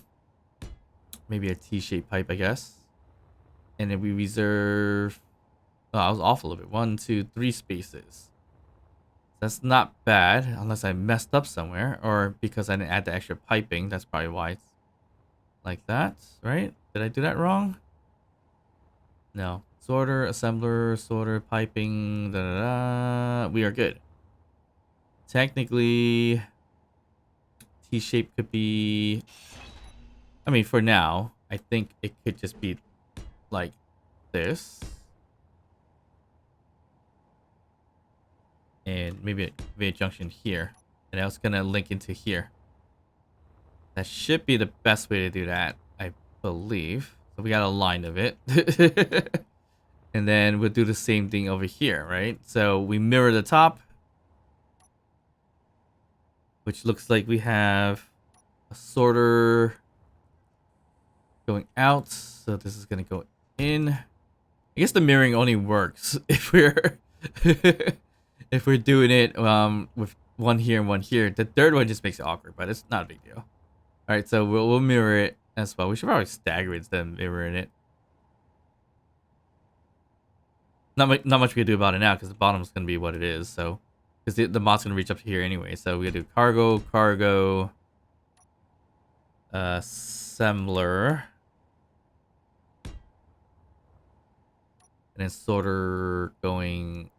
a T-shaped pipe, I guess. And then we reserve... Oh, I was off a little bit. 1, 2, 3 spaces. That's not bad, unless I messed up somewhere, or because I didn't add the extra piping. That's probably why it's like that, right? Did I do that wrong? No. Sorter, assembler, sorter, piping, da da da. We are good. Technically, T-shape could be... I mean, for now, I think it could just be like this. And maybe a junction here. And I was gonna link into here. That should be the best way to do that, I believe. So we got a line of it. And then we'll do the same thing over here, right? So we mirror the top, which looks like we have a sorter going out. So this is gonna go in. I guess the mirroring only works if we're if we're doing it with one here and one here. The third one just makes it awkward, but it's not a big deal. All right, so we'll mirror it as well. We should probably stagger it instead of mirroring it. Not much we can do about it now because the bottom is going to be what it is. So, because the mod's going to reach up to here anyway. So we do cargo, assembler, and then sorter going.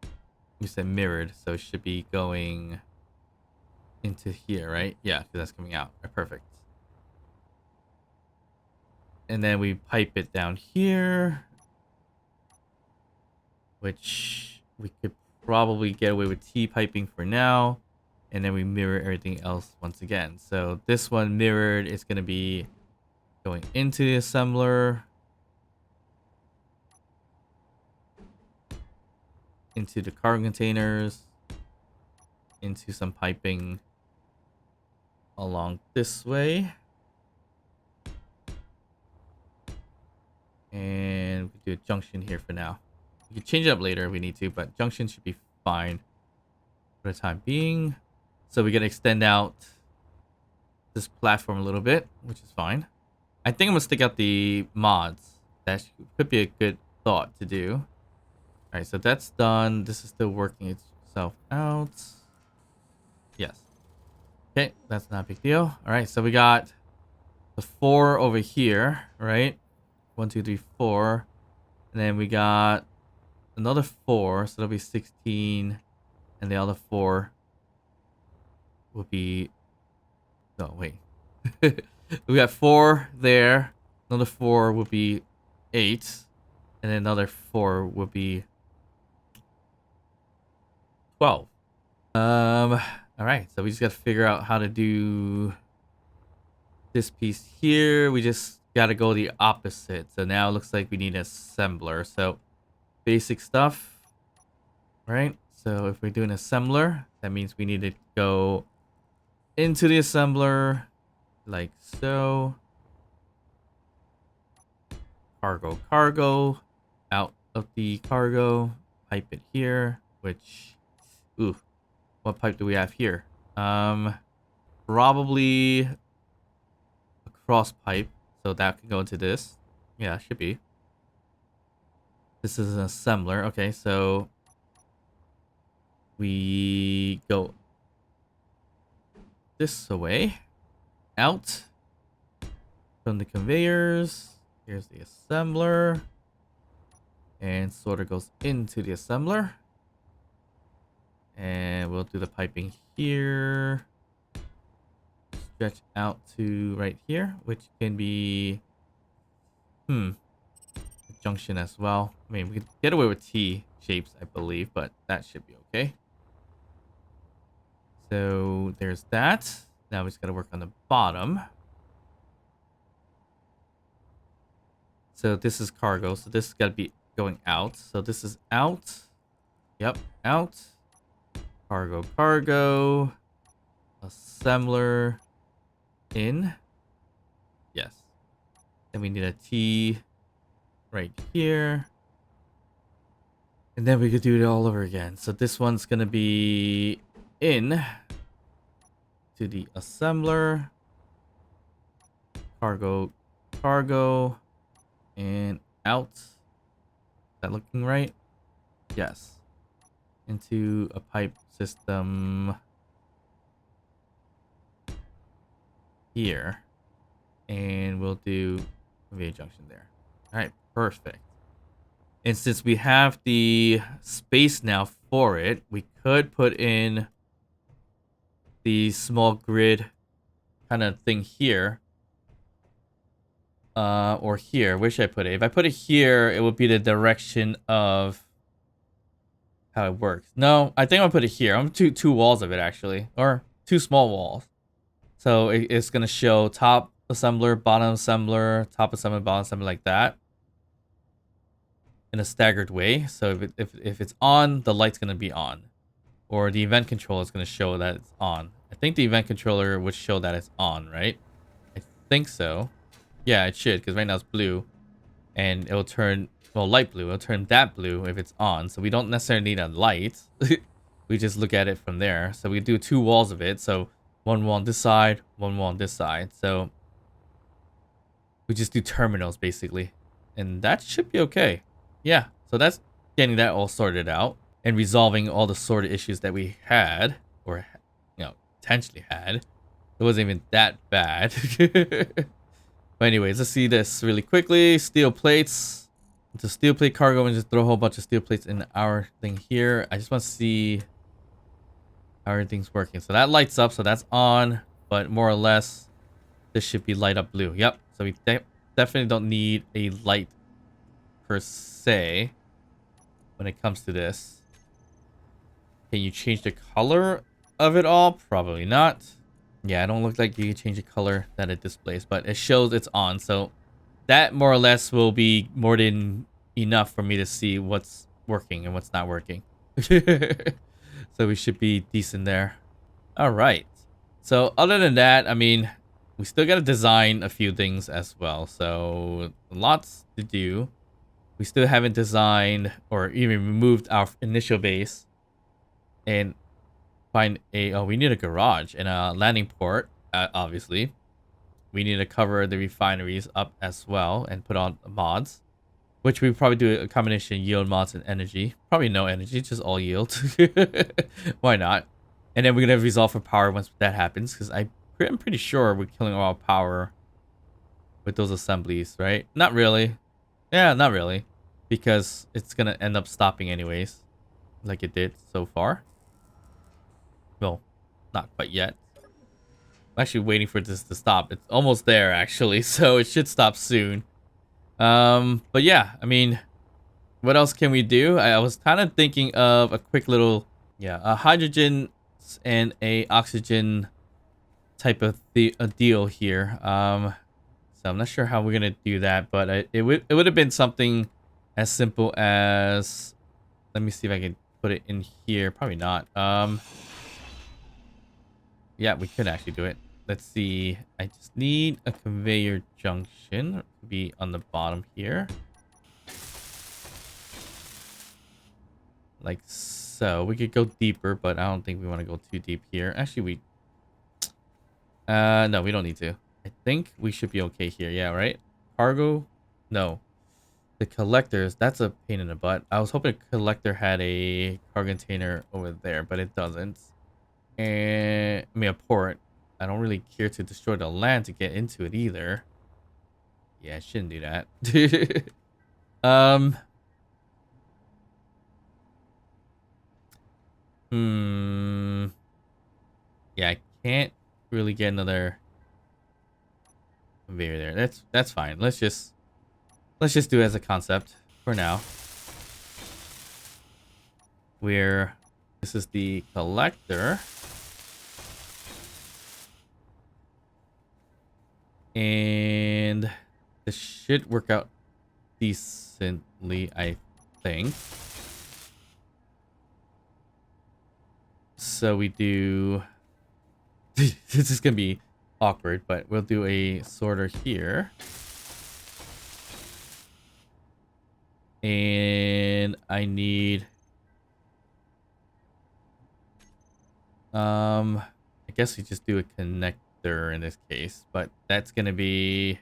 We said mirrored, so it should be going into here, right? Yeah, because that's coming out. Right, perfect. And then we pipe it down here, which we could probably get away with T-piping for now. And then we mirror everything else once again. So this one mirrored is going to be going into the assembler, into the cargo containers, into some piping along this way. And we do a junction here for now. We can change it up later if we need to, but junction should be fine for the time being. So we're going to extend out this platform a little bit, which is fine. I think I'm going to stick out the mods. That could be a good thought to do. All right, so that's done. This is still working itself out. Yes. Okay, that's not a big deal. All right, so we got the 4 over here, right? 1, 2, 3, 4. And then we got another 4, so that'll be 16. And the other 4 will be... No, wait. We got 4 there. Another 4 will be 8. And then another 4 will be 12. All right, so we just got to figure out how to do this piece here. We just got to go the opposite. So now it looks like we need an assembler. So basic stuff, right? So if we're doing assembler, that means we need to go into the assembler like so. cargo, out of the cargo, pipe it here, which, ooh, what pipe do we have here? Probably a cross pipe, so that can go into this. Yeah, should be. This is an assembler. Okay, so we go this way, out from the conveyors. Here's the assembler, and sort of goes into the assembler. And we'll do the piping here. Stretch out to right here, which can be a junction as well. I mean, we could get away with T shapes, I believe, but that should be okay. So there's that. Now we just gotta work on the bottom. So this is cargo, so this has gotta be going out. So this is out. Yep, out. Cargo. Assembler. In. Yes. Then we need a T right here. And then we could do it all over again. So this one's gonna be in to the assembler. Cargo. And out. Is that looking right? Yes. Into a pipe system here. And we'll do conveyor junction there. All right, perfect. And since we have the space now for it, we could put in the small grid kind of thing here. Or here. Where should I put it? If I put it here, it would be the direction of how it works. No, I think I'll put it here. I'm gonna do two walls of it, actually. Or two small walls. So it's going to show top assembler, bottom assembler, top assembler, bottom assembler, like that. In a staggered way. So if it's on, the light's going to be on. Or the event controller is going to show that it's on. I think the event controller would show that it's on, right? I think so. Yeah, it should, because right now it's blue. And it'll turn, well, light blue. It'll turn that blue if it's on. So we don't necessarily need a light. We just look at it from there. So we do two walls of it. So one wall on this side, one wall on this side. So we just do terminals, basically. And that should be okay. Yeah, so that's getting that all sorted out. And resolving all the sort of issues that we had. Or, potentially had. It wasn't even that bad. But anyways, let's see this really quickly. Steel plates. It's a steel plate cargo, and just throw a whole bunch of steel plates in our thing here. I just want to see how everything's working. So that lights up, so that's on. But more or less, this should be light up blue. Yep. So we definitely don't need a light per se when it comes to this. Can you change the color of it all? Probably not. Yeah, I don't look like you can change the color that it displays, but it shows it's on. So that more or less will be more than enough for me to see what's working and what's not working. So we should be decent there. All right. So other than that, I mean, we still got to design a few things as well. So lots to do. We still haven't designed or even removed our initial base. And find we need a garage and a landing port, obviously. We need to cover the refineries up as well and put on mods. Which we probably do a combination of yield mods and energy. Probably no energy, just all yield. Why not? And then we're going to resolve for power once that happens. Because I'm pretty sure we're killing all power with those assemblies, right? Not really. Yeah, not really. Because it's going to end up stopping anyways. Like it did so far. Well, not quite yet. I'm actually waiting for this to stop. It's almost there, actually. So it should stop soon. But yeah, I mean, what else can we do? I was kind of thinking of a quick little, a hydrogen and a oxygen type of a deal here. So I'm not sure how we're gonna do that, but it would have been something as simple as, let me see if I can put it in here. Probably not. Yeah, we could actually do it. let's see. I just need a conveyor junction to be on the bottom here. Like so. We could go deeper, but I don't think we want to go too deep here. Actually, no, we don't need to. I think we should be okay here. Yeah, right? Cargo? No. The collectors, that's a pain in the butt. I was hoping a collector had a cargo container over there, but it doesn't. And I mean a port. I don't really care to destroy the land to get into it either. Yeah, I shouldn't do that. um hmm. Yeah, I can't really get another conveyor there. That's fine. Let's just do it as a concept for now. Where this is the collector. And this should work out decently, I think. So we do... this is going to be awkward, but we'll do a sorter here. And I need... I guess we just do a connector in this case, but that's going to be...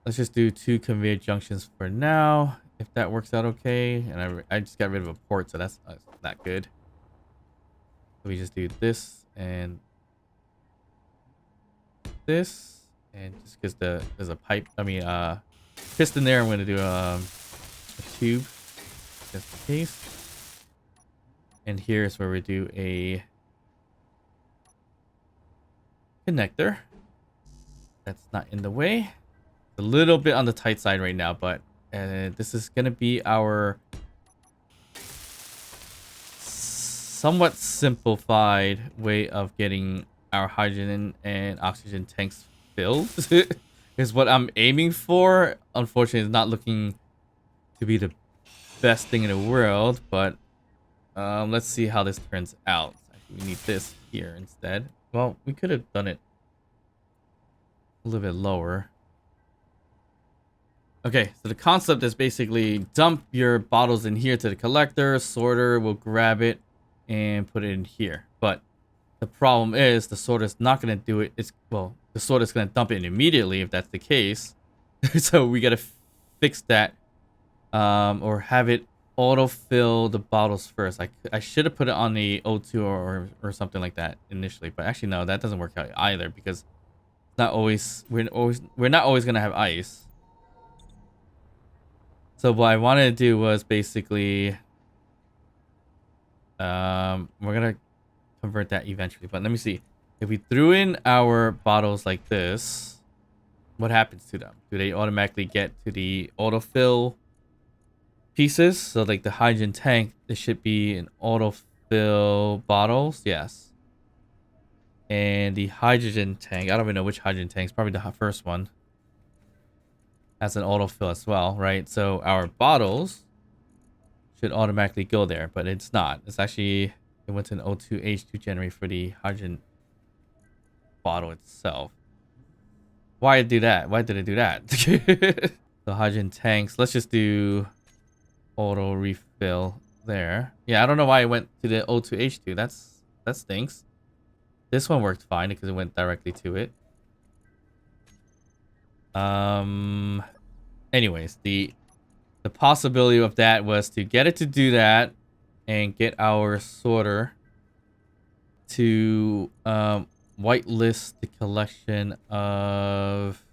Let's just do 2 conveyor junctions for now, if that works out okay. And I just got rid of a port, so that's not good. So we just do this and this, and just because there's a pipe, piston there, I'm going to do a tube, just in case. And here's where we do a connector. That's not in the way. A little bit on the tight side right now, but this is going to be our somewhat simplified way of getting our hydrogen and oxygen tanks filled. Is what I'm aiming for. Unfortunately, it's not looking to be the best thing in the world, but let's see how this turns out. Actually, we need this here instead. Well, we could have done it a little bit lower. Okay, so the concept is basically dump your bottles in here to the collector, sorter will grab it and put it in here. But the problem is the sorter's not going to do it. The sorter's going to dump it immediately if that's the case. So we got to fix that, or have it autofill the bottles first. I should have put it on the O2 or something like that initially, but actually no, that doesn't work out either because it's not always we're not always going to have ice. So what I wanted to do was basically, we're gonna convert that eventually. But let me see. If we threw in our bottles like this, what happens to them? Do they automatically get to the autofill pieces? So like the hydrogen tank, it should be an autofill bottles. Yes. And the hydrogen tank, I don't even know which hydrogen tank. It's probably the first one. Has an autofill as well, right? So our bottles should automatically go there, but it's not. It's actually, it went to an O2H2 generator for the hydrogen bottle itself. Why do that? Why did it do that? The hydrogen tanks. Let's just do auto refill there. Yeah, I don't know why it went to the O2H2. That stinks. This one worked fine because it went directly to it. Anyways, the possibility of that was to get it to do that and get our sorter to whitelist the collection of...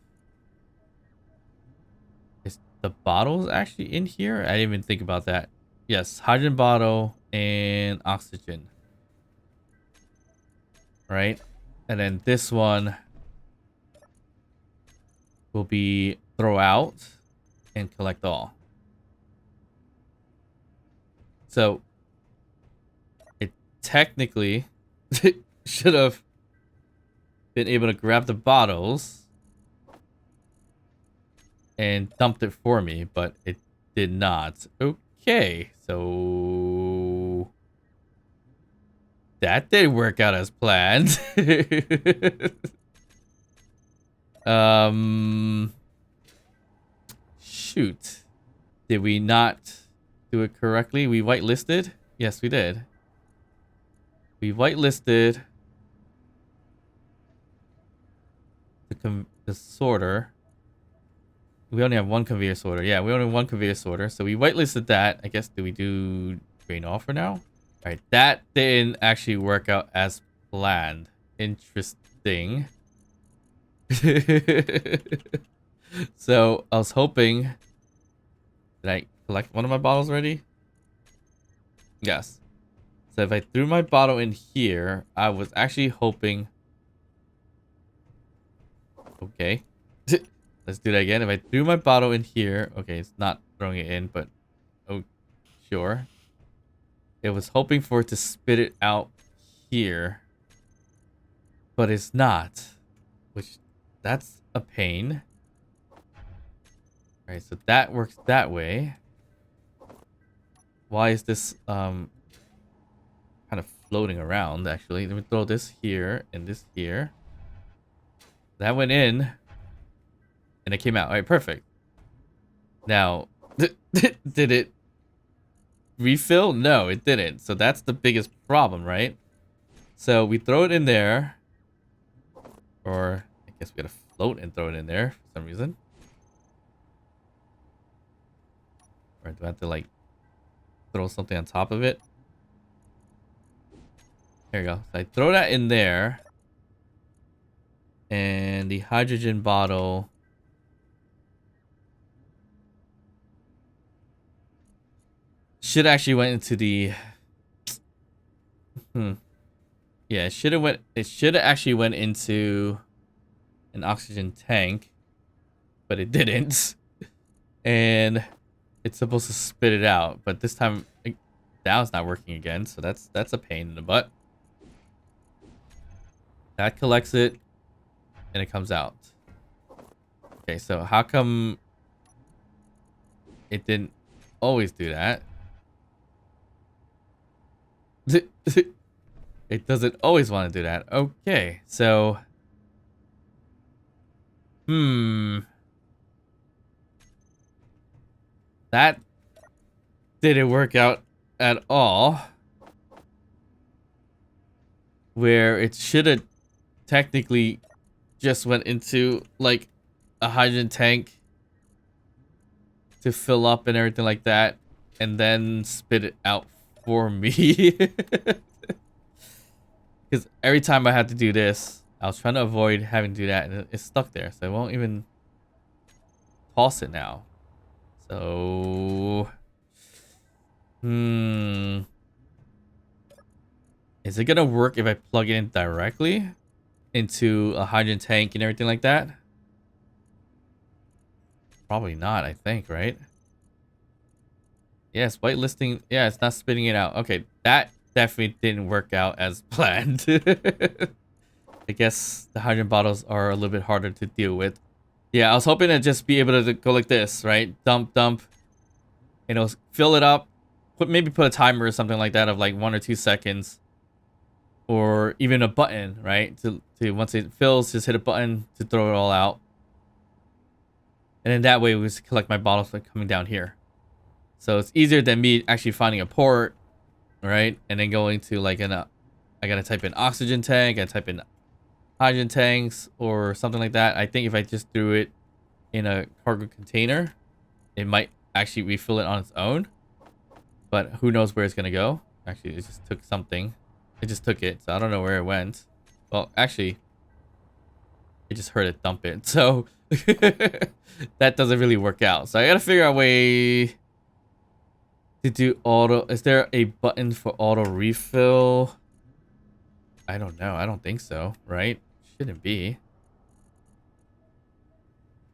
Is the bottles actually in here? I didn't even think about that. Yes, hydrogen bottle and oxygen. Right? And then this one will be throw out and collect all. So it technically should have been able to grab the bottles and dumped it for me, but it did not. Okay, so that didn't work out as planned. Shoot. Did we not do it correctly? We whitelisted? Yes, we did. We whitelisted the sorter. We only have one conveyor sorter. Yeah, we only have one conveyor sorter. So we whitelisted that. I guess, do we do drain off for now? All right, that didn't actually work out as planned. Interesting. So I was hoping. Did I collect one of my bottles already? Yes. So if I threw my bottle in here, I was actually hoping. Okay. Let's do that again. If I threw my bottle in here, okay, it's not throwing it in, but oh, sure. It was hoping for it to spit it out here, but it's not, which that's a pain. All right, so that works that way. Why is this kind of floating around? Actually, let me throw this here and this here. That went in, and it came out. All right, perfect. Now, did it refill? No, it didn't. So that's the biggest problem, right? So we throw it in there, or I guess we gotta float and throw it in there for some reason. Or do I have to like throw something on top of it? There you go. So I throw that in there, and the hydrogen bottle should actually went into the. Yeah, it should have actually went into an oxygen tank, but it didn't. And it's supposed to spit it out, but this time now it's not working again, so that's a pain in the butt. That collects it and it comes out. Okay, so how come it didn't always do that? It doesn't always want to do that. Okay, so that didn't work out at all. Where it should have technically just went into like a hydrogen tank to fill up and everything like that, and then spit it out for me. Because every time I had to do this, I was trying to avoid having to do that, and it's stuck there, so I won't even toss it now. So, is it gonna work if I plug it in directly into a hydrogen tank and everything like that? Probably not, I think, right? Yes, whitelisting. Yeah, it's not spitting it out. Okay, that definitely didn't work out as planned. I guess the hydrogen bottles are a little bit harder to deal with. Yeah, I was hoping to just be able to go like this, right? Dump, dump. You know, fill it up. Maybe put a timer or something like that of like 1 or 2 seconds. Or even a button, right? To once it fills, just hit a button to throw it all out. And then that way we just collect my bottles like coming down here. So it's easier than me actually finding a port, right? And then going to like I gotta type in oxygen tank, I gotta type in hydrogen tanks or something like that. I think if I just threw it in a cargo container, it might actually refill it on its own. But who knows where it's gonna go? Actually, it just took something. It just took it, so I don't know where it went. Well, actually, it just heard it dump it, so that doesn't really work out. So I gotta figure out a way to do auto. Is there a button for auto refill? I don't know. I don't think so, right? Shouldn't be.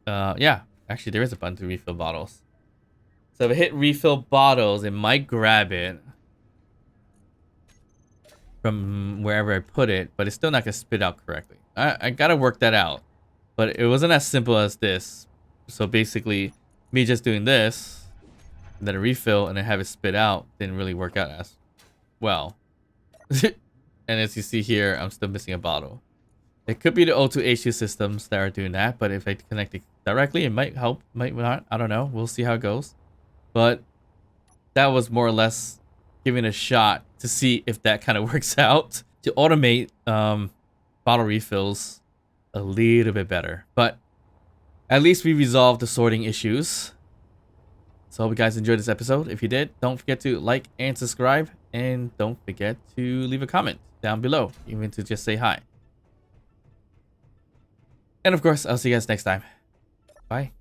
Yeah, actually there is a button to refill bottles. So if I hit refill bottles, it might grab it from wherever I put it, but it's still not gonna spit out correctly. I gotta work that out, but it wasn't as simple as this. So basically, me just doing this, and then a refill, and then have it spit out didn't really work out as well. And as you see here, I'm still missing a bottle. It could be the O2H2 systems that are doing that, but if I connect it directly, it might help, might not. I don't know. We'll see how it goes. But that was more or less giving a shot to see if that kind of works out to automate bottle refills a little bit better. But at least we resolved the sorting issues. So I hope you guys enjoyed this episode. If you did, don't forget to like and subscribe. And don't forget to leave a comment down below, even to just say hi. And of course, I'll see you guys next time. Bye.